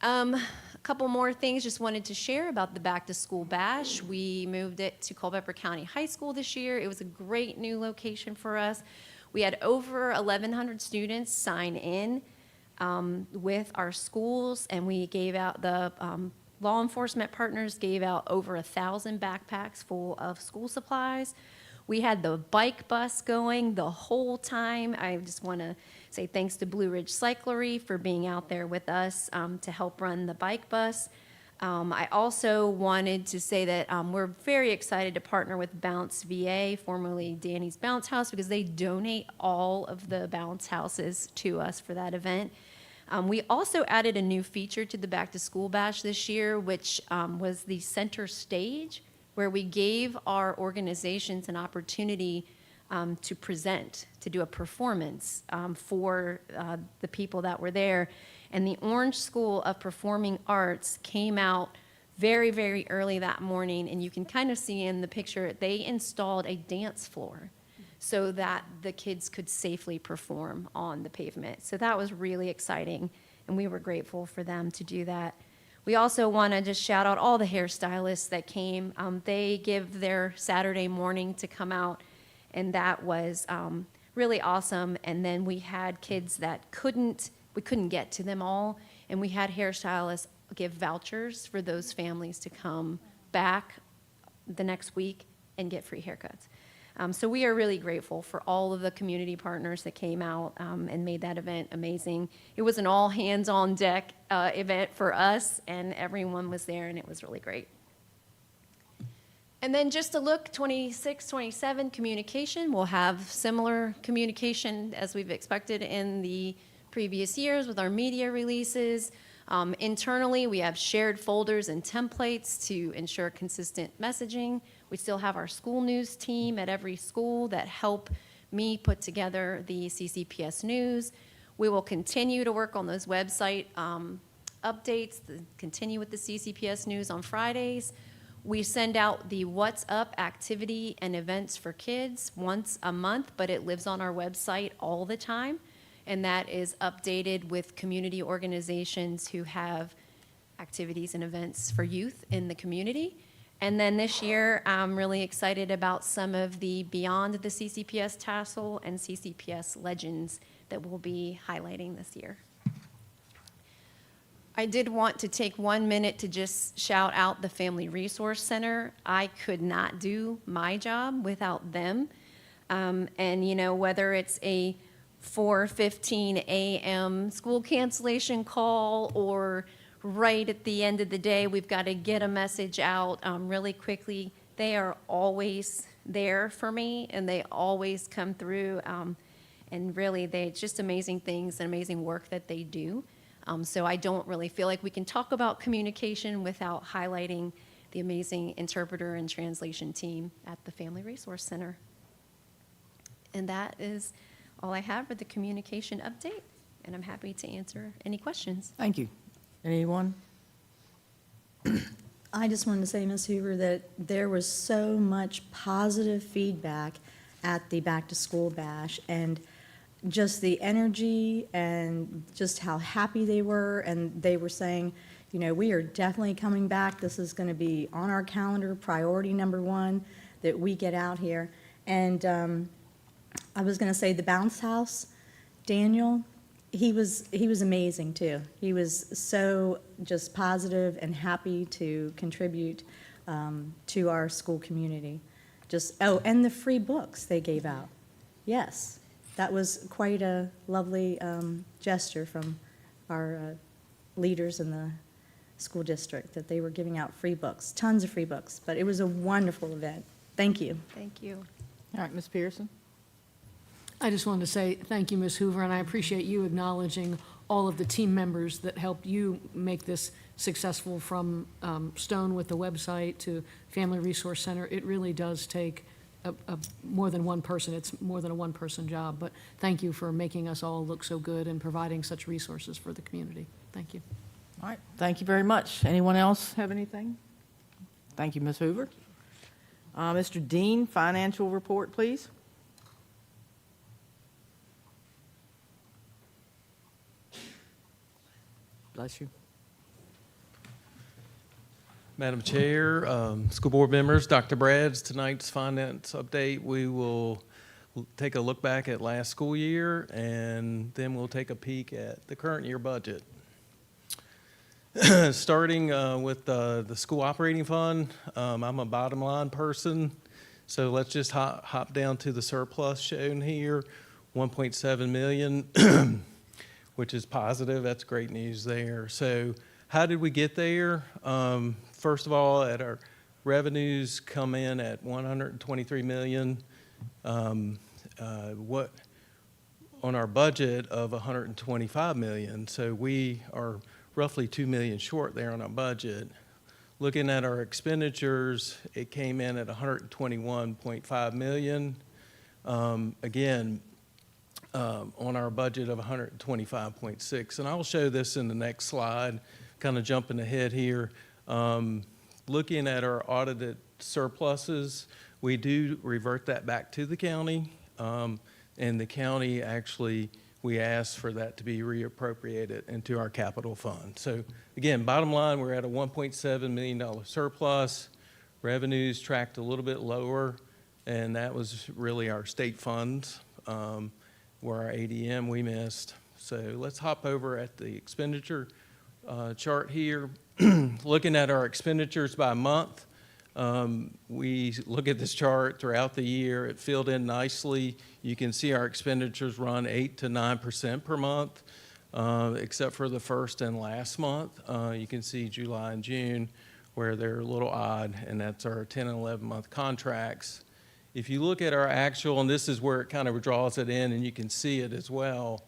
A couple more things just wanted to share about the Back to School Bash. We moved it to Culpeper County High School this year. It was a great new location for us. We had over 1,100 students sign in with our schools, and we gave out the law enforcement partners gave out over 1,000 backpacks full of school supplies. We had the bike bus going the whole time. I just want to say thanks to Blue Ridge Cyclery for being out there with us to help run the bike bus. I also wanted to say that we're very excited to partner with Bounce VA, formerly Danny's Bounce House, because they donate all of the bounce houses to us for that event. We also added a new feature to the Back to School Bash this year, which was the center stage, where we gave our organizations an opportunity to present, to do a performance for the people that were there. And the Orange School of Performing Arts came out very, very early that morning, and you can kind of see in the picture, they installed a dance floor so that the kids could safely perform on the pavement. So that was really exciting, and we were grateful for them to do that. We also want to just shout out all the hairstylists that came. They give their Saturday morning to come out, and that was really awesome. And then we had kids that we couldn't get to them all, and we had hairstylists give vouchers for those families to come back the next week and get free haircuts. So we are really grateful for all of the community partners that came out and made that event amazing. It was an all hands on deck event for us, and everyone was there, and it was really great. And then just to look, 26, 27, communication. We'll have similar communication as we've expected in the previous years with our media releases. Internally, we have shared folders and templates to ensure consistent messaging. We still have our school news team at every school that help me put together the CCPS news. We will continue to work on those website updates, continue with the CCPS news on Fridays. We send out the What's Up activity and events for kids once a month, but it lives on our website all the time. And that is updated with community organizations who have activities and events for youth in the community. And then this year, I'm really excited about some of the Beyond the CCPS tassel and CCPS legends that we'll be highlighting this year. I did want to take 1 minute to just shout out the Family Resource Center. I could not do my job without them. And, you know, whether it's a 4:15 a.m. school cancellation call, or right at the end of the day, we've got to get a message out really quickly. They are always there for me, and they always come through. And really, it's just amazing things and amazing work that they do. So I don't really feel like we can talk about communication without highlighting the amazing interpreter and translation team at the Family Resource Center. And that is all I have for the communication update, and I'm happy to answer any questions. Thank you. Anyone? I just wanted to say, Ms. Hoover, that there was so much positive feedback at the back-to-school bash, and just the energy and just how happy they were, and they were saying, you know, we are definitely coming back. This is going to be on our calendar, priority number one, that we get out here. And I was going to say the bounce house, Daniel, he was amazing too. He was so just positive and happy to contribute to our school community. And the free books they gave out. Yes, that was quite a lovely gesture from our leaders in the school district, that they were giving out free books, tons of free books. But it was a wonderful event. Thank you. Thank you. All right, Ms. Pearson? I just wanted to say thank you, Ms. Hoover, and I appreciate you acknowledging all of the team members that helped you make this successful, from Stone with the website to Family Resource Center. It really does take more than one person. It's more than a one-person job. But thank you for making us all look so good and providing such resources for the community. Thank you. All right, thank you very much. Anyone else have anything? Thank you, Ms. Hoover. Mr. Dean, financial report, please. Bless you. Madam Chair, school board members, Dr. Brads, tonight's finance update, we will take a look back at last school year, and then we'll take a peek at the current year budget. Starting with the school operating fund, I'm a bottom line person, so let's just hop down to the surplus shown here, 1.7 million, which is positive. That's great news there. So how did we get there? First of all, our revenues come in at 123 million. On our budget of 125 million, so we are roughly 2 million short there on our budget. Looking at our expenditures, it came in at 121.5 million. Again, on our budget of 125.6, and I'll show this in the next slide, kind of jumping ahead here. Looking at our audited surpluses, we do revert that back to the county, and the county actually, we asked for that to be reappropriated into our capital fund. So again, bottom line, we're at a $1.7 million surplus. Revenues tracked a little bit lower, and that was really our state funds, where our ADM we missed. So let's hop over at the expenditure chart here. Looking at our expenditures by month, we look at this chart throughout the year. It filled in nicely. You can see our expenditures run 8 to 9% per month, except for the first and last month. You can see July and June where they're a little odd, and that's our 10 and 11-month contracts. If you look at our actual, and this is where it kind of draws it in, and you can see it as well,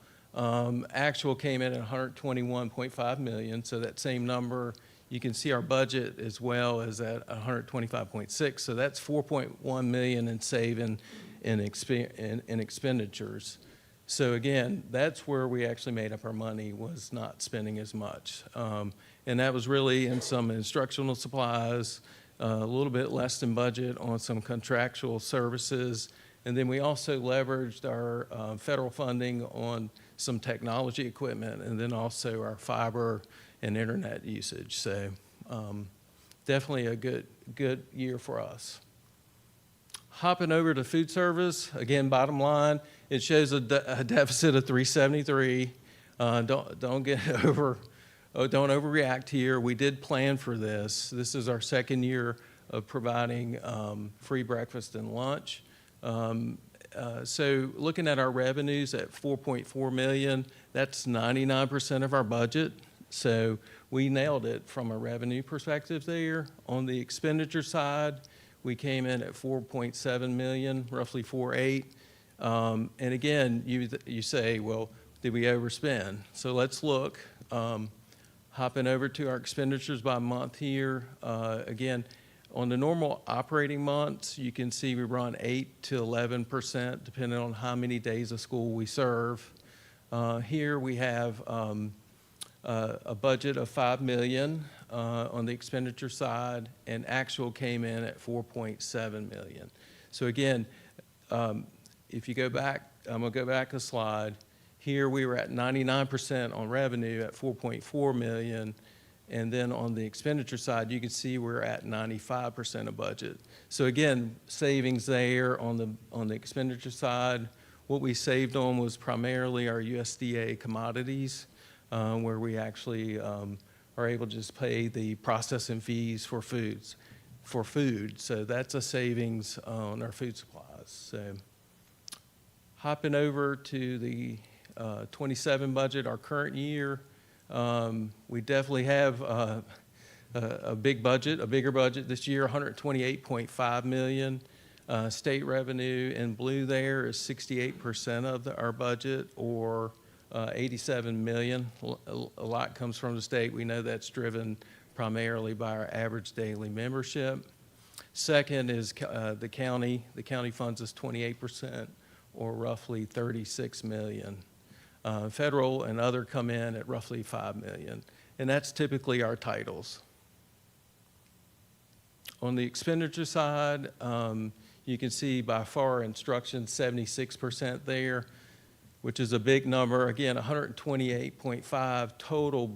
actual came in at 121.5 million, so that same number. You can see our budget as well is at 125.6, so that's 4.1 million in saving in expenditures. So again, that's where we actually made up our money, was not spending as much. And that was really in some instructional supplies, a little bit less than budget on some contractual services. And then we also leveraged our federal funding on some technology equipment, and then also our fiber and internet usage. So definitely a good year for us. Hopping over to food service, again, bottom line, it shows a deficit of 373. Don't overreact here. We did plan for this. This is our second year of providing free breakfast and lunch. So looking at our revenues at 4.4 million, that's 99% of our budget. So we nailed it from a revenue perspective there. On the expenditure side, we came in at 4.7 million, roughly 4.8. And again, you say, well, did we overspend? So let's look. Hopping over to our expenditures by month here. Again, on the normal operating months, you can see we run 8 to 11%, depending on how many days of school we serve. Here we have a budget of 5 million on the expenditure side, and actual came in at 4.7 million. So again, if you go back, I'm going to go back a slide. Here we were at 99% on revenue at 4.4 million. And then on the expenditure side, you can see we're at 95% of budget. So again, savings there on the expenditure side. What we saved on was primarily our USDA commodities, where we actually are able to just pay the processing fees for food. So that's a savings on our food supplies. So hopping over to the 27 budget, our current year. We definitely have a big budget, a bigger budget this year, 128.5 million. State revenue in blue there is 68% of our budget, or 87 million. A lot comes from the state. We know that's driven primarily by our average daily membership. Second is the county. The county funds us 28%, or roughly 36 million. Federal and other come in at roughly 5 million, and that's typically our titles. On the expenditure side, you can see by far instruction 76% there, which is a big number. Again, 128.5 total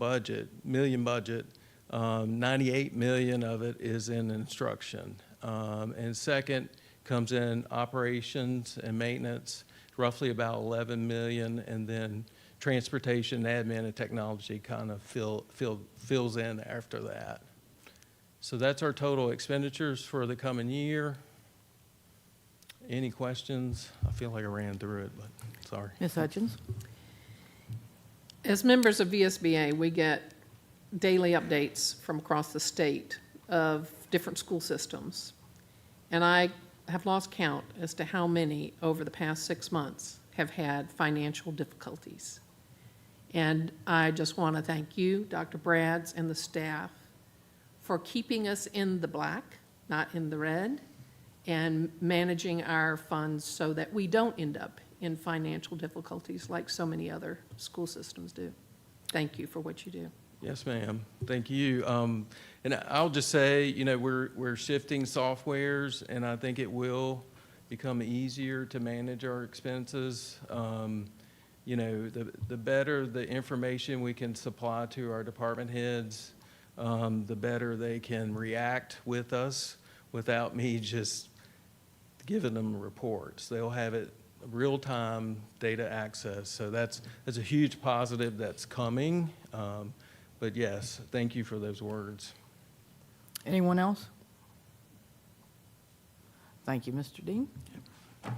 million budget. 98 million of it is in instruction. And second comes in operations and maintenance, roughly about 11 million, and then transportation, admin, and technology kind of fills in after that. So that's our total expenditures for the coming year. Any questions? I feel like I ran through it, but sorry. Ms. Hutchins? As members of VSBA, we get daily updates from across the state of different school systems. And I have lost count as to how many over the past 6 months have had financial difficulties. And I just want to thank you, Dr. Brads, and the staff for keeping us in the black, not in the red, and managing our funds so that we don't end up in financial difficulties like so many other school systems do. Thank you for what you do. Yes, ma'am. Thank you. And I'll just say, you know, we're shifting softwares, and I think it will become easier to manage our expenses. You know, the better the information we can supply to our department heads, the better they can react with us without me just giving them reports. They'll have it real-time data access. So that's a huge positive that's coming. But yes, thank you for those words. Anyone else? Thank you, Mr. Dean. All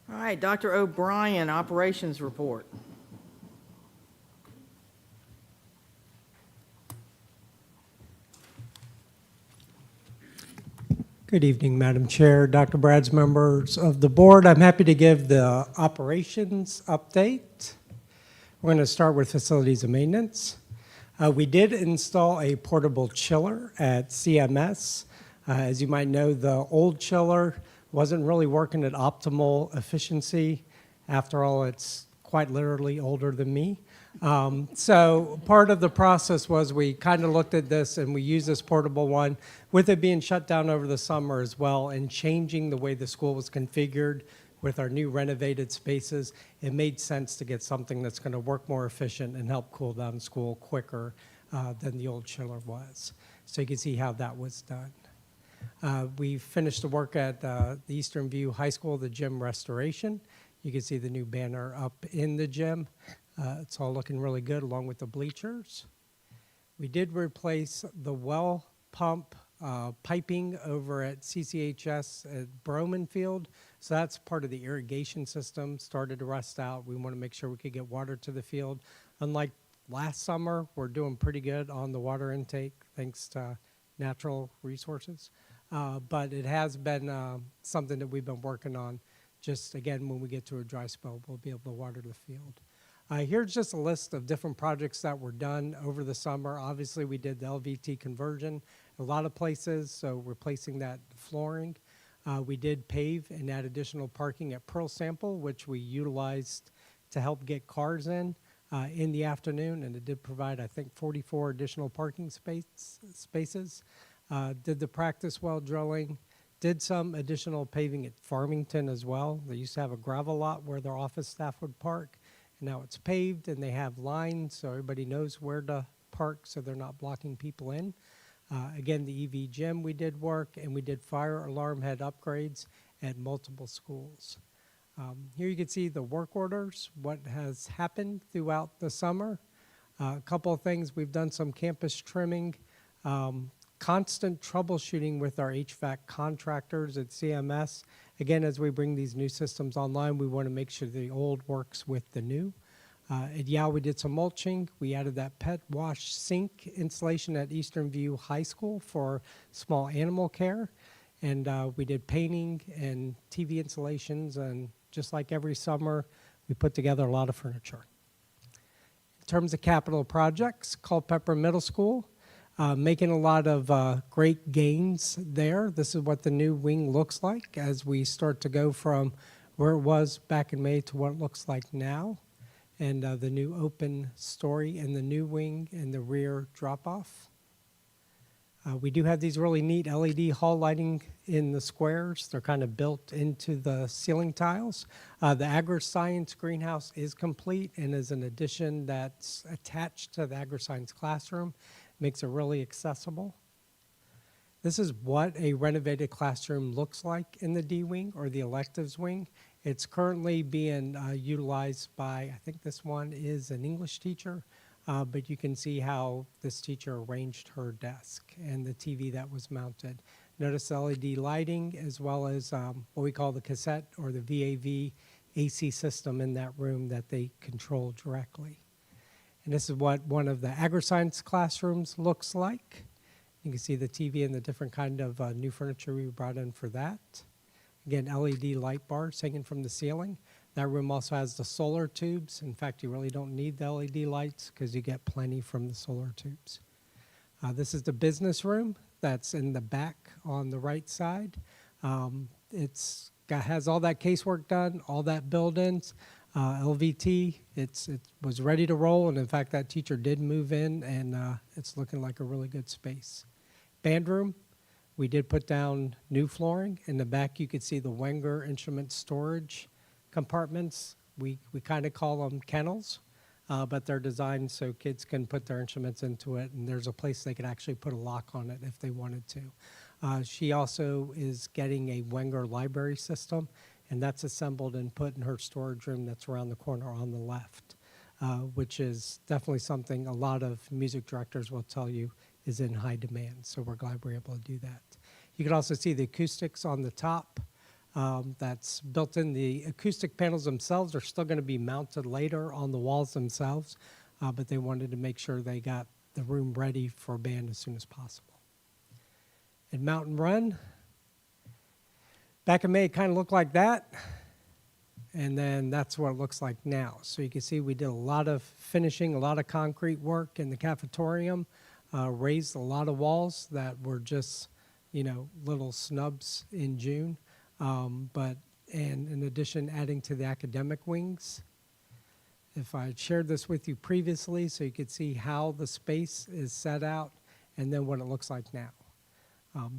right, Dr. O'Brien, operations report. Good evening, Madam Chair, Dr. Brads, members of the board. I'm happy to give the operations update. We're going to start with facilities and maintenance. We did install a portable chiller at CMS. As you might know, the old chiller wasn't really working at optimal efficiency. After all, it's quite literally older than me. So part of the process was we kind of looked at this and we used this portable one with it being shut down over the summer as well and changing the way the school was configured with our new renovated spaces. It made sense to get something that's going to work more efficient and help cool down school quicker than the old chiller was. So you can see how that was done. We finished the work at the Eastern View High School, the gym restoration. You can see the new banner up in the gym. It's all looking really good along with the bleachers. We did replace the well pump piping over at CCHS at Broman Field. So that's part of the irrigation system, started to rust out. We want to make sure we could get water to the field. Unlike last summer, we're doing pretty good on the water intake thanks to natural resources. But it has been something that we've been working on. Just again, when we get to a dry spell, we'll be able to water the field. Here's just a list of different projects that were done over the summer. Obviously, we did the LVT conversion a lot of places, so replacing that flooring. We did pave and add additional parking at Pearl Sample, which we utilized to help get cars in. in the afternoon, and it did provide, I think, 44 additional parking spaces. Did the practice well drilling, did some additional paving at Farmington as well. They used to have a gravel lot where their office staff would park, and now it's paved, and they have lines so everybody knows where to park so they're not blocking people in. Again, the EV gym we did work, and we did fire alarm head upgrades at multiple schools. Here you can see the work orders, what has happened throughout the summer. A couple of things, we've done some campus trimming, constant troubleshooting with our HVAC contractors at CMS. Again, as we bring these new systems online, we want to make sure the old works with the new. At Yale, we did some mulching. We added that pet wash sink installation at Eastern View High School for small animal care. And we did painting and TV installations, and just like every summer, we put together a lot of furniture. In terms of capital projects, Culpeper Middle School, making a lot of great gains there. This is what the new wing looks like as we start to go from where it was back in May to what it looks like now. And the new open story in the new wing and the rear drop-off. We do have these really neat LED hall lighting in the squares. They're kind of built into the ceiling tiles. The agri-science greenhouse is complete and is an addition that's attached to the agri-science classroom. Makes it really accessible. This is what a renovated classroom looks like in the D wing or the electives wing. It's currently being utilized by, I think this one is an English teacher, but you can see how this teacher arranged her desk and the TV that was mounted. Notice LED lighting as well as what we call the cassette or the VAV AC system in that room that they control directly. And this is what one of the agri-science classrooms looks like. You can see the TV and the different kind of new furniture we brought in for that. Again, LED light bars hanging from the ceiling. That room also has the solar tubes. In fact, you really don't need the LED lights because you get plenty from the solar tubes. This is the business room that's in the back on the right side. Has all that casework done, all that build-ins. LVT, it was ready to roll, and in fact, that teacher did move in, and it's looking like a really good space. Band room, we did put down new flooring. In the back, you could see the Wenger instrument storage compartments. We kind of call them kennels, but they're designed so kids can put their instruments into it, and there's a place they could actually put a lock on it if they wanted to. She also is getting a Wenger library system, and that's assembled and put in her storage room that's around the corner on the left, which is definitely something a lot of music directors will tell you is in high demand. So we're glad we're able to do that. You can also see the acoustics on the top. That's built in. The acoustic panels themselves are still going to be mounted later on the walls themselves, but they wanted to make sure they got the room ready for band as soon as possible. And Mountain Run, back in May, it kind of looked like that, and then that's what it looks like now. So you can see we did a lot of finishing, a lot of concrete work in the cafetorium, raised a lot of walls that were just, little snubs in June, and in addition, adding to the academic wings. If I shared this with you previously so you could see how the space is set out and then what it looks like now.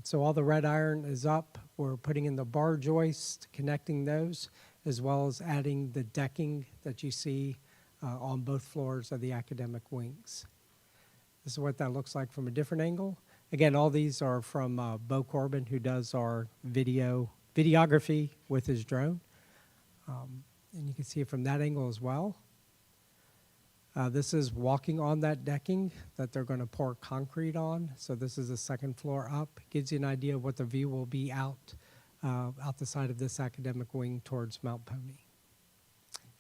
So all the red iron is up. We're putting in the bar joist, connecting those, as well as adding the decking that you see on both floors of the academic wings. This is what that looks like from a different angle. Again, all these are from Bo Corbin, who does our videography with his drone. And you can see it from that angle as well. This is walking on that decking that they're going to pour concrete on. So this is the second floor up. Gives you an idea of what the view will be out the side of this academic wing towards Mount Pony.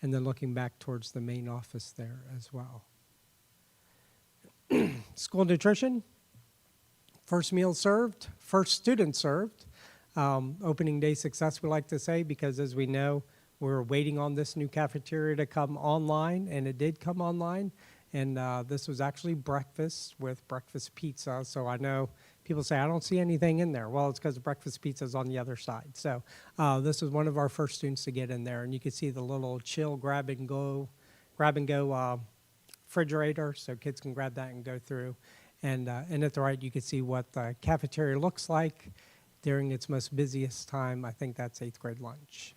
And then looking back towards the main office there as well. School nutrition, first meal served, first student served. Opening day success, we like to say, because as we know, we're waiting on this new cafeteria to come online, and it did come online. And this was actually breakfast with breakfast pizza. So I know people say, I don't see anything in there. Well, it's because breakfast pizza is on the other side. So this was one of our first students to get in there. And you can see the little chill grab and go refrigerator, so kids can grab that and go through. And at the right, you can see what the cafeteria looks like during its most busiest time. I think that's 8th grade lunch.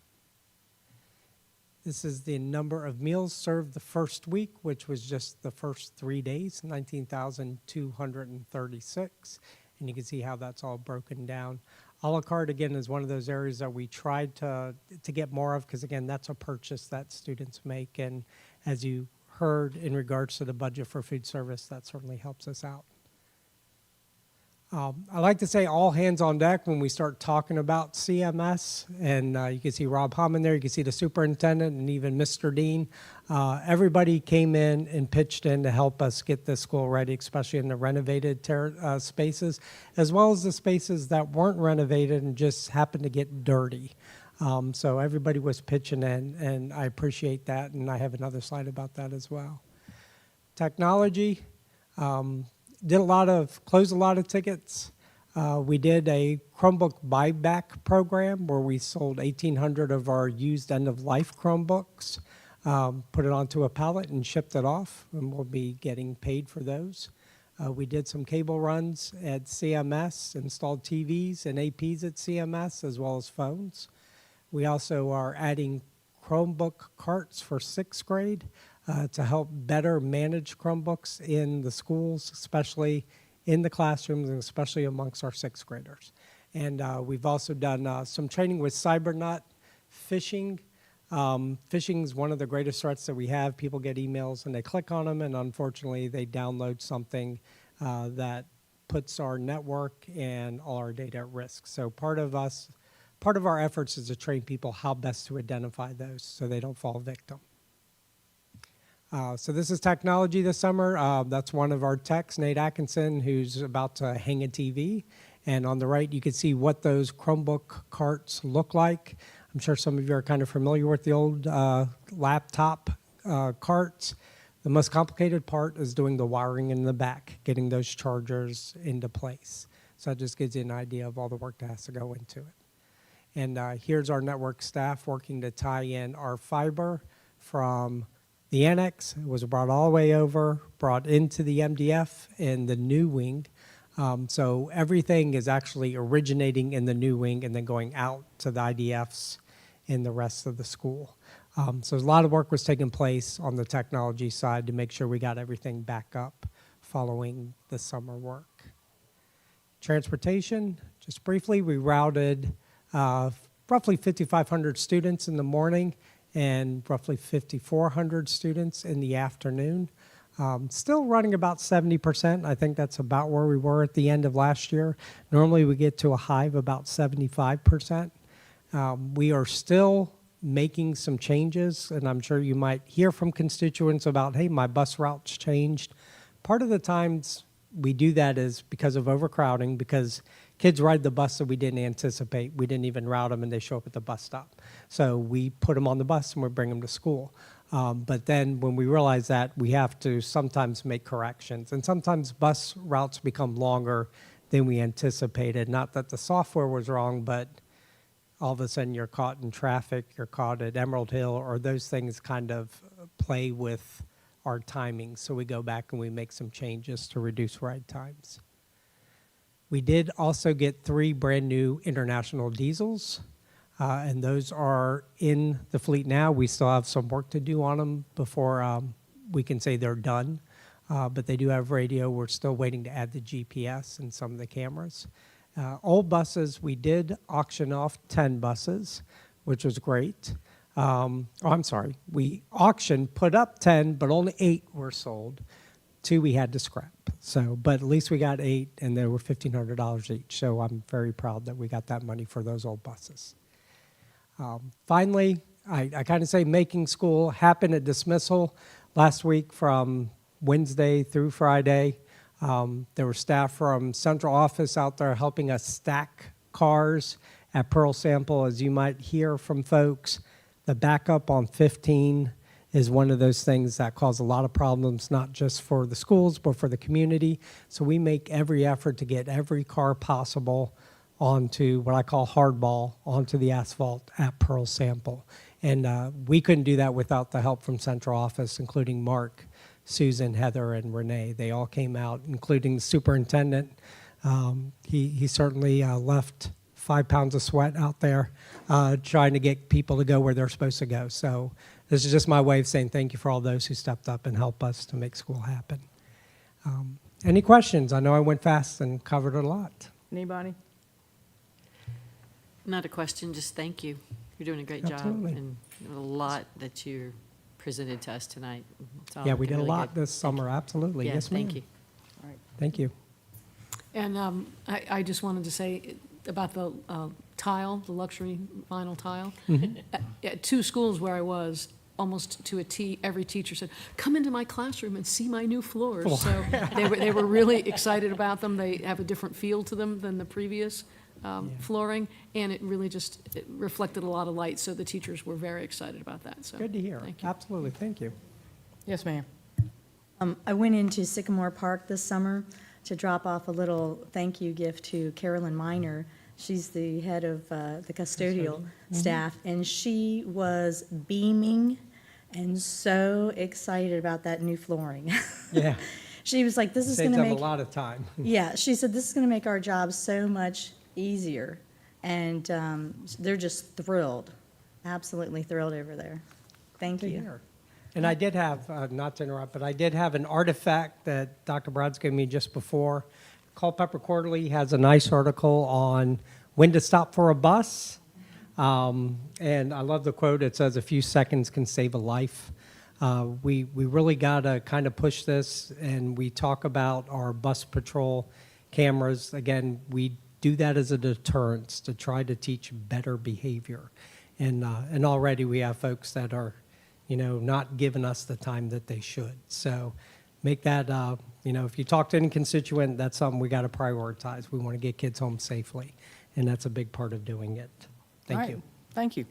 This is the number of meals served the first week, which was just the first 3 days, 19,236. And you can see how that's all broken down. A la carte, again, is one of those areas that we tried to get more of, because, again, that's a purchase that students make. And as you heard in regards to the budget for food service, that certainly helps us out. I like to say all hands on deck when we start talking about CMS, and you can see Rob Hammond there, you can see the superintendent and even Mr. Dean. Everybody came in and pitched in to help us get this school ready, especially in the renovated spaces, as well as the spaces that weren't renovated and just happened to get dirty. So everybody was pitching in, and I appreciate that, and I have another slide about that as well. Technology. Closed a lot of tickets. We did a Chromebook buyback program where we sold 1,800 of our used end-of-life Chromebooks, put it onto a pallet and shipped it off, and we'll be getting paid for those. We did some cable runs at CMS, installed TVs and APs at CMS, as well as phones. We also are adding Chromebook carts for 6th grade. To help better manage Chromebooks in the schools, especially in the classrooms and especially amongst our 6th graders. And we've also done some training with CyberNut phishing. Phishing is one of the greatest threats that we have. People get emails and they click on them, and unfortunately they download something that puts our network and all our data at risk. So part of our efforts is to train people how best to identify those so they don't fall victim. So this is technology this summer. That's one of our techs, Nate Atkinson, who's about to hang a TV. And on the right, you can see what those Chromebook carts look like. I'm sure some of you are kind of familiar with the old laptop carts. The most complicated part is doing the wiring in the back, getting those chargers into place. So that just gives you an idea of all the work that has to go into it. And here's our network staff working to tie in our fiber from the annex. It was brought all the way over, brought into the MDF in the new wing. So everything is actually originating in the new wing and then going out to the IDFs in the rest of the school. So a lot of work was taking place on the technology side to make sure we got everything back up following the summer work. Transportation, just briefly, we routed roughly 5,500 students in the morning and roughly 5,400 students in the afternoon. Still running about 70%. I think that's about where we were at the end of last year. Normally we get to a high of about 75%. We are still making some changes, and I'm sure you might hear from constituents about, hey, my bus route's changed. Part of the times we do that is because of overcrowding, because kids ride the bus that we didn't anticipate. We didn't even route them, and they show up at the bus stop. So we put them on the bus and we bring them to school. But then when we realize that, we have to sometimes make corrections. And sometimes bus routes become longer than we anticipated. Not that the software was wrong, but all of a sudden you're caught in traffic, you're caught at Emerald Hill, or those things kind of play with our timing. So we go back and we make some changes to reduce ride times. We did also get 3 brand new international diesels, and those are in the fleet now. We still have some work to do on them before we can say they're done, but they do have radio. We're still waiting to add the GPS and some of the cameras. Old buses, we did auction off 10 buses, which was great. We auctioned, put up 10, but only 8 were sold. 2 we had to scrap. So, but at least we got 8, and they were $1,500 each. So I'm very proud that we got that money for those old buses. Finally, I kind of say making school happen at dismissal. Last week from Wednesday through Friday, there were staff from central office out there helping us stack cars at Pearl Sample. As you might hear from folks, the backup on 15 is one of those things that cause a lot of problems, not just for the schools, but for the community. So we make every effort to get every car possible onto what I call hardball, onto the asphalt at Pearl Sample. And we couldn't do that without the help from central office, including Mark, Susan, Heather, and Renee. They all came out, including the superintendent. He certainly left 5 pounds of sweat out there trying to get people to go where they're supposed to go. So this is just my way of saying thank you for all those who stepped up and helped us to make school happen. Any questions? I know I went fast and covered a lot. Anybody? Not a question, just thank you. You're doing a great Absolutely. job, and a lot that you presented to us tonight. It's all Yeah, we did a really lot good. this summer, absolutely. Yeah, Yes, ma'am. thank you. Thank you. And I just wanted to say about the tile, the luxury vinyl tile. At 2 schools where I was, almost to a T, every teacher said, "Come into my classroom and see my new floors." So they were really excited about them. They have a different feel to them than the previous flooring, and it really it reflected a lot of light, so the teachers were very excited about that. So Good to hear. Thank you. Absolutely, thank you. Yes, ma'am. I went into Sycamore Park this summer to drop off a little thank you gift to Carolyn Miner. She's the head of the custodial staff, and she was beaming and so excited about that new flooring. Yeah. She was like, "This is going Saves to up make..." a lot of time. Yeah, she said, "This is going to make our job so much easier." And they're just thrilled, absolutely thrilled over there. Thank to you. hear. And I did have, not to interrupt, but I did have an artifact that Dr. Brad's gave me just before. Culpeper Quarterly has a nice article on when to stop for a bus. And I love the quote. It says, "A few seconds can save a life." We really got to kind of push this, and we talk about our bus patrol cameras. Again, we do that as a deterrence to try to teach better behavior. And already we have folks that are, not giving us the time that they should. So make that, if you talk to any constituent, that's something we got to prioritize. We want to get kids home safely, and that's a big part of doing it. All Thank right. you. Thank you.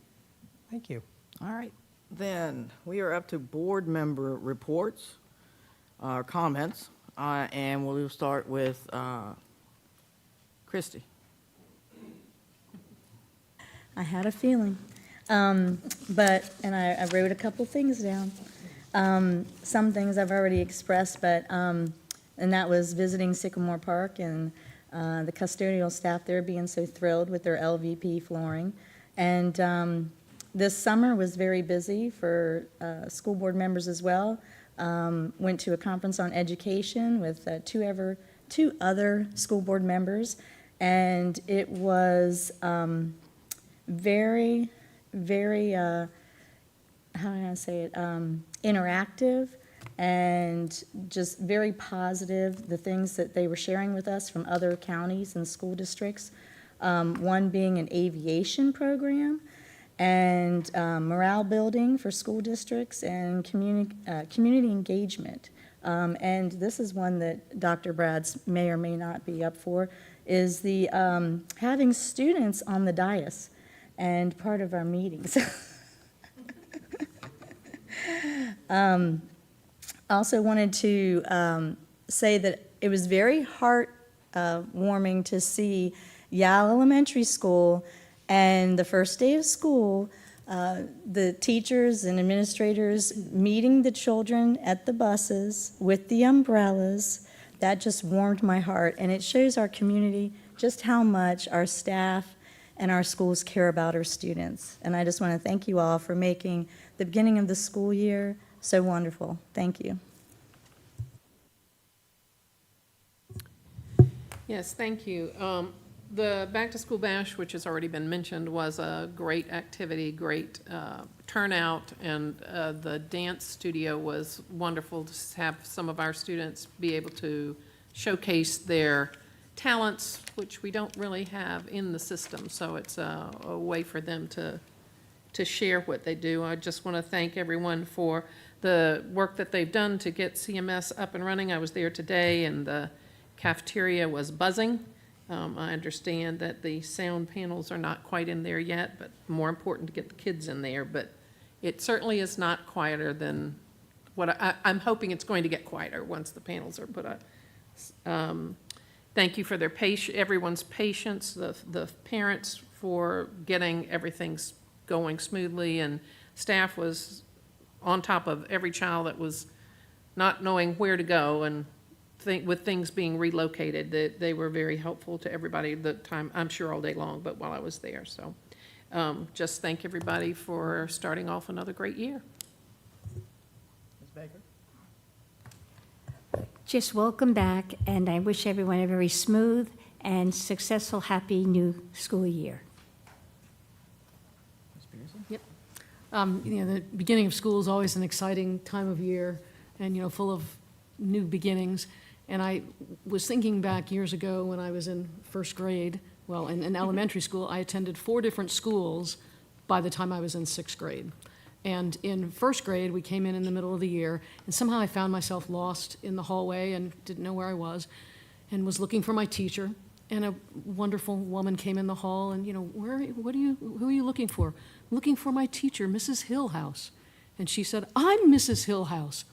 Thank you. All right, then, we are up to board member reports, comments, and we'll start with Christie. I had a feeling. And I wrote a couple things down. Some things I've already expressed, and that was visiting Sycamore Park and the custodial staff there being so thrilled with their LVP flooring. And this summer was very busy for school board members as well. Went to a conference on education with two other school board members, and it was very, very, how do I say it, interactive and just very positive, the things that they were sharing with us from other counties and school districts. One being an aviation program, and morale building for school districts, and community engagement. And this is one that Dr. Brad's may or may not be up for, is the having students on the dais and part of our meetings. Also wanted to say that it was very heart-warming to see Yale Elementary School, and the first day of school, the teachers and administrators meeting the children at the buses with the umbrellas. That just warmed my heart, and it shows our community just how much our staff and our schools care about our students. And I just want to thank you all for making the beginning of the school year so wonderful. Thank you. Yes, thank you. The Back to School Bash, which has already been mentioned, was a great activity, great turnout, and the dance studio was wonderful to have some of our students be able to showcase their talents, which we don't really have in the system, so it's a way for them to share what they do. I just want to thank everyone for the work that they've done to get CMS up and running. I was there today, and the cafeteria was buzzing. I understand that the sound panels are not quite in there yet, but more important to get the kids in there. But it certainly is not quieter than what I'm hoping it's going to get quieter once the panels are put up. Thank you for their everyone's patience, the parents for getting everything going smoothly, and staff was on top of every child that was not knowing where to go and with things being relocated, that they were very helpful to everybody the time, I'm sure all day long, but while I was there. So just thank everybody for starting off another great year. Ms. Baker? Just welcome back, and I wish everyone a very smooth and successful, happy new school year. Ms. Pearson? Yep. The beginning of school is always an exciting time of year and, full of new beginnings. And I was thinking back years ago when I was in first grade, well, in elementary school, I attended 4 different schools by the time I was in 6th grade. And in first grade, we came in the middle of the year, and somehow I found myself lost in the hallway and didn't know where I was, and was looking for my teacher. And a wonderful woman came in the hall, and, who are you looking for? Looking for my teacher, Mrs. Hillhouse. And she said, I'm Mrs. Hillhouse.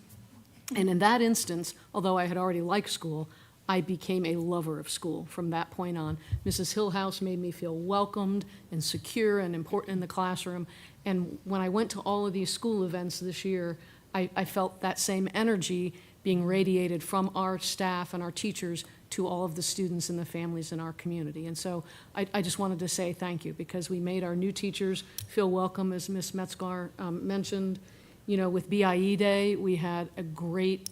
And in that instance, although I had already liked school, I became a lover of school from that point on. Mrs. Hillhouse made me feel welcomed and secure and important in the classroom. And when I went to all of these school events this year, I felt that same energy being radiated from our staff and our teachers to all of the students and the families in our community. And so I just wanted to say thank you, because we made our new teachers feel welcome, as Ms. Metzgar mentioned. With BIE Day, we had a great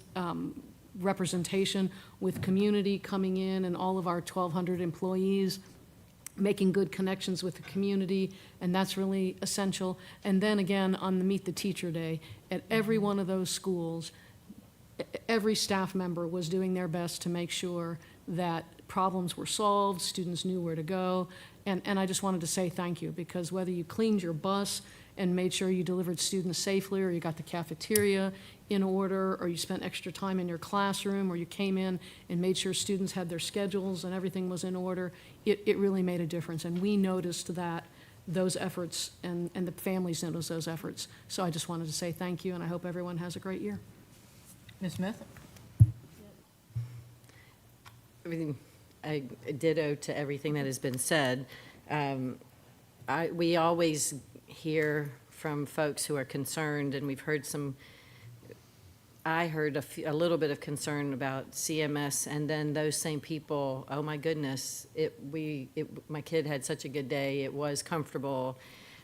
representation with community coming in and all of our 1,200 employees making good connections with the community, and that's really essential. And then again, on the Meet the Teacher Day, at every one of those schools, every staff member was doing their best to make sure that problems were solved, students knew where to go, and I just wanted to say thank you, because whether you cleaned your bus and made sure you delivered students safely, or you got the cafeteria in order, or you spent extra time in your classroom, or you came in and made sure students had their schedules and everything was in order, it really made a difference. And we noticed those efforts, and the families noticed those efforts. So I just wanted to say thank you, and I hope everyone has a great year. Ms. Smith? Everything, I ditto to everything that has been said. We always hear from folks who are concerned, and we've heard I heard a little bit of concern about CMS, and then those same people, oh my goodness, my kid had such a good day, it was comfortable.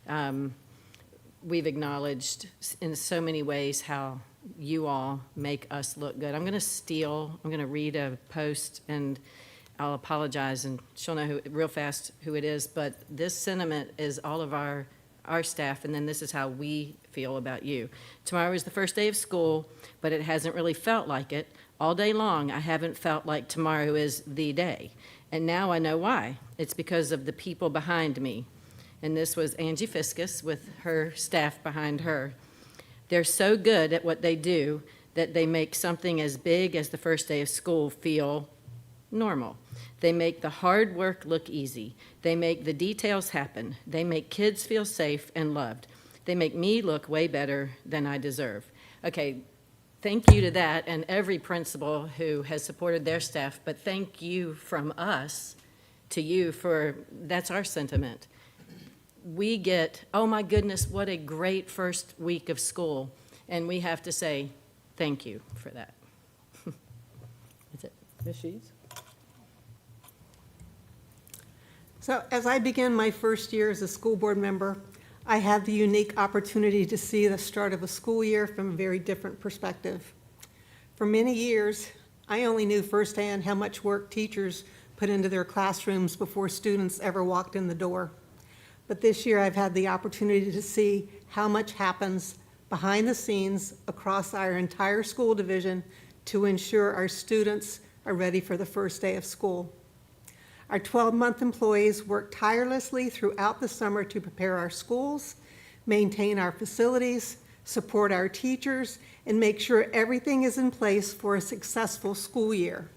We've acknowledged in so many ways how you all make us look good. I'm going to read a post, and I'll apologize, and she'll know real fast who it is, but this sentiment is all of our staff, and then this is how we feel about you. Tomorrow is the first day of school, but it hasn't really felt like it. All day long, I haven't felt like tomorrow is the day. And now I know why. It's because of the people behind me. And this was Angie Fiscus with her staff behind her. They're so good at what they do that they make something as big as the first day of school feel normal. They make the hard work look easy. They make the details happen. They make kids feel safe and loved. They make me look way better than I deserve. Okay, thank you to that and every principal who has supported their staff, but thank you from us to you that's our sentiment. We get, oh my goodness, what a great first week of school, and we have to say thank you for that. That's it. Ms. Sheets? So as I begin my first year as a school board member, I had the unique opportunity to see the start of a school year from a very different perspective. For many years, I only knew firsthand how much work teachers put into their classrooms before students ever walked in the door. But this year, I've had the opportunity to see how much happens behind the scenes across our entire school division to ensure our students are ready for the first day of school. Our 12-month employees work tirelessly throughout the summer to prepare our schools, maintain our facilities, support our teachers, and make sure everything is in place for a successful school year.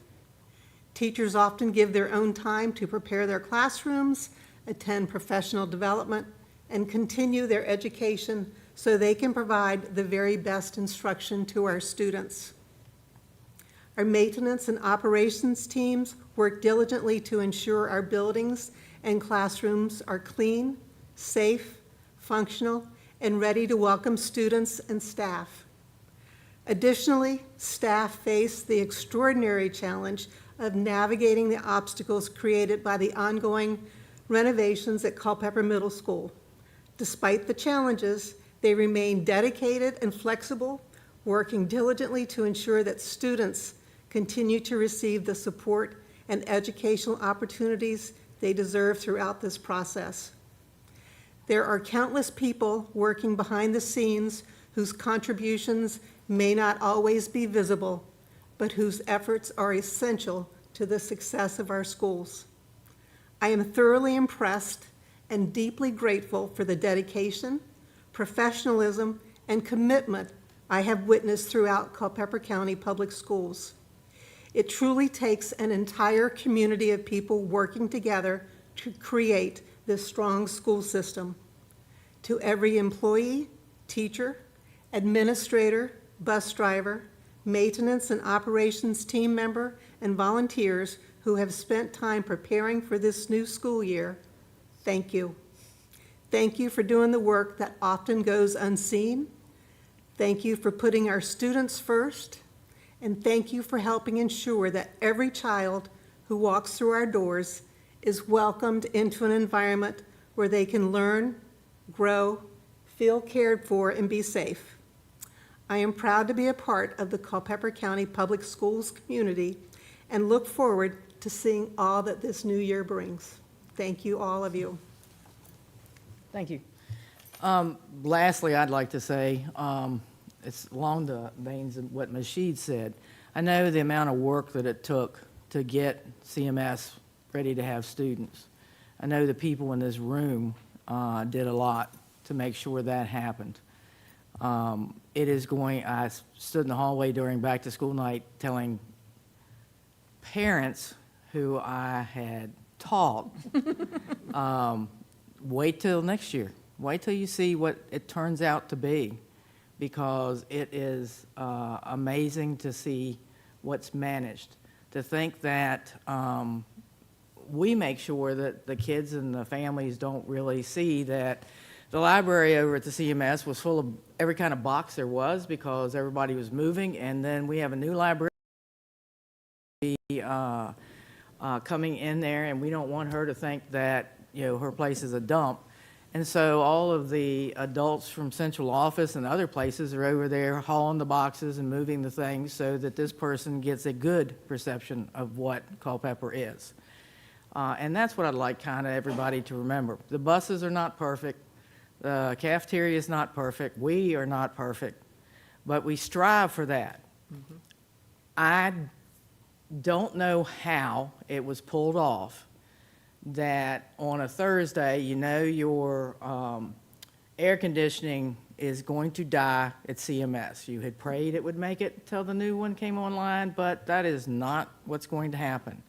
Teachers often give their own time to prepare their classrooms, attend professional development, and continue their education so they can provide the very best instruction to our students. Our maintenance and operations teams work diligently to ensure our buildings and classrooms are clean, safe, functional, and ready to welcome students and staff. Additionally, staff face the extraordinary challenge of navigating the obstacles created by the ongoing renovations at Culpeper Middle School. Despite the challenges, they remain dedicated and flexible, working diligently to ensure that students continue to receive the support and educational opportunities they deserve throughout this process. There are countless people working behind the scenes whose contributions may not always be visible, but whose efforts are essential to the success of our schools. I am thoroughly impressed and deeply grateful for the dedication, professionalism, and commitment I have witnessed throughout Culpeper County Public Schools. It truly takes an entire community of people working together to create this strong school system. To every employee, teacher, administrator, bus driver, maintenance and operations team member, and volunteers who have spent time preparing for this new school year, thank you. Thank you for doing the work that often goes unseen. Thank you for putting our students first. And thank you for helping ensure that every child who walks through our doors is welcomed into an environment where they can learn, grow, feel cared for, and be safe. I am proud to be a part of the Culpeper County Public Schools community and look forward to seeing all that this new year brings. Thank you, all of you. Thank you. Lastly, I'd like to say, it's along the veins of what Ms. Sheed said. I know the amount of work that it took to get CMS ready to have students. I know the people in this room did a lot to make sure that happened. I stood in the hallway during back-to-school night telling parents who I had taught, wait till next year. Wait till you see what it turns out to be, because it is amazing to see what's managed. To think that we make sure that the kids and the families don't really see that the library over at the CMS was full of every kind of box there was because everybody was moving, and then we have a new library coming in there, and we don't want her to think that, you know, her place is a dump. And so all of the adults from central office and other places are over there hauling the boxes and moving the things so that this person gets a good perception of what Culpeper is. And that's what I'd like kind of everybody to remember. The buses are not perfect. The cafeteria is not perfect. We are not perfect. But we strive for that. Mm-hmm. I don't know how it was pulled off that on a Thursday, you know, your air conditioning is going to die at CMS. You had prayed it would make it till the new one came online, but that is not what's going to happen.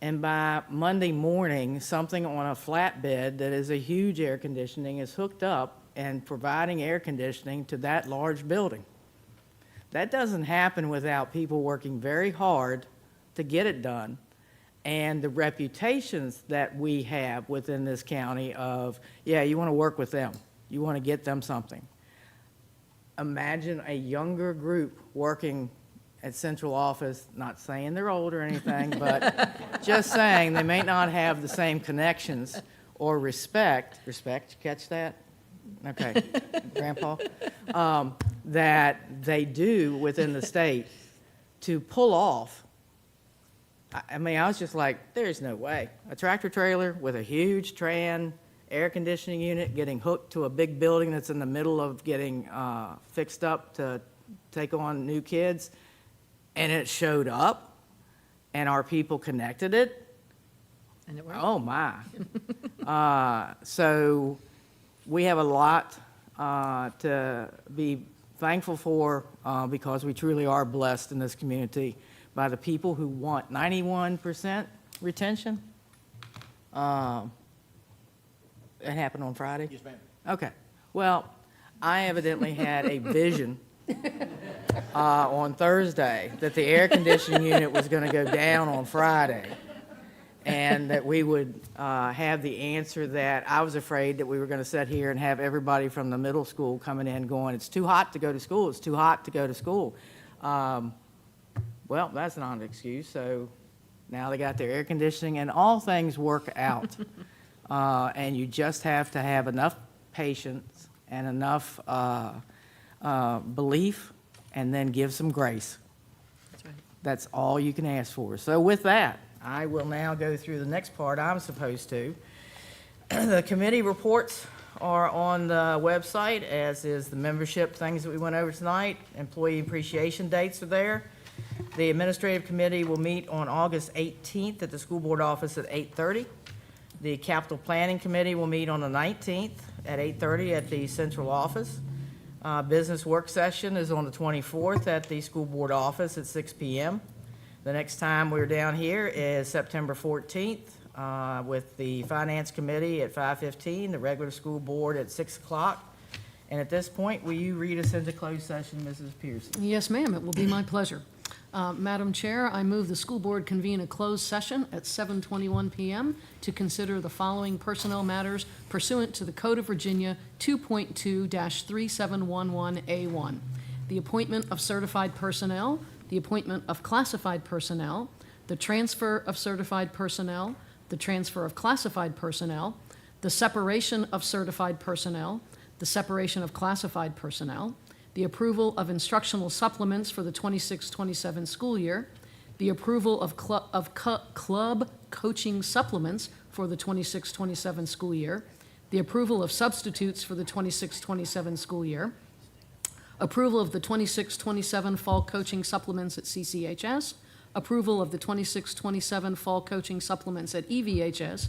And by Monday morning, something on a flatbed that is a huge air conditioning is hooked up and providing air conditioning to that large building. That doesn't happen without people working very hard to get it done. And the reputations that we have within this county of, yeah, you want to work with them. You want to get them something. Imagine a younger group working at central office, not saying they're old or anything, but just saying they may not have the same connections or respect, catch that? Okay, Grandpa, that they do within the state to pull off. I mean, I was just like, there's no way. A tractor trailer with a huge Tran air conditioning unit getting hooked to a big building that's in the middle of getting fixed up to take on new kids, and it showed up, and our people connected it. And it worked. Oh, my. So we have a lot to be thankful for because we truly are blessed in this community by the people who want 91% retention. It happened on Friday? Yes, ma'am. Okay. Well, I evidently had a vision on Thursday that the air conditioning unit was going to go down on Friday. and that we would have the answer that I was afraid that we were going to sit here and have everybody from the middle school coming in going, it's too hot to go to school, it's too hot to go to school. Well, that's not an excuse, so now they got their air conditioning, and all things work out. And you just have to have enough patience and enough belief, and then give some grace. That's right. That's all you can ask for. So with that, I will now go through the next part I'm supposed to. The committee reports are on the website, as is the membership things that we went over tonight. Employee appreciation dates are there. The administrative committee will meet on August 18th at the school board office at 8:30. The capital planning committee will meet on the 19th at 8:30 at the central office. Business work session is on the 24th at the school board office at 6 p.m. The next time we're down here is September 14th with the finance committee at 5:15, the regular school board at 6 o'clock. And at this point, will you read us into closed session, Mrs. Pearson? Yes, ma'am, it will be my pleasure. Madam Chair, I move the school board convene a closed session at 7:21 PM to consider the following personnel matters pursuant to the Code of Virginia 2.2-3711A1. The appointment of certified personnel, the appointment of classified personnel, the transfer of certified personnel, the transfer of classified personnel, the separation of certified personnel, the separation of classified personnel, the approval of instructional supplements for the 26-27 school year, the approval of club coaching supplements for the 26-27 school year, the approval of substitutes for the 26-27 school year, approval of the 26-27 fall coaching supplements at CCHS, approval of the 26-27 fall coaching supplements at EVHS,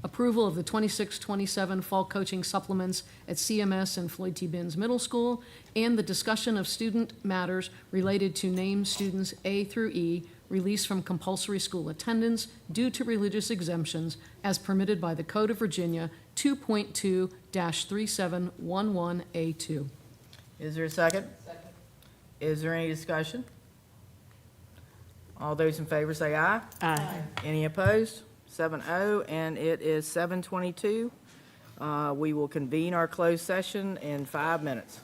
approval of the 26-27 fall coaching supplements at CMS and Floyd T. Binns Middle School, and the discussion of student matters related to named students A through E released from compulsory school attendance due to religious exemptions as permitted by the Code of Virginia 2.2-3711A2. Is there a second? Second. Is there any discussion? All those in favor say aye. Aye. Any opposed? 7-0, and it is 7:22. We will convene our closed session in 5 minutes.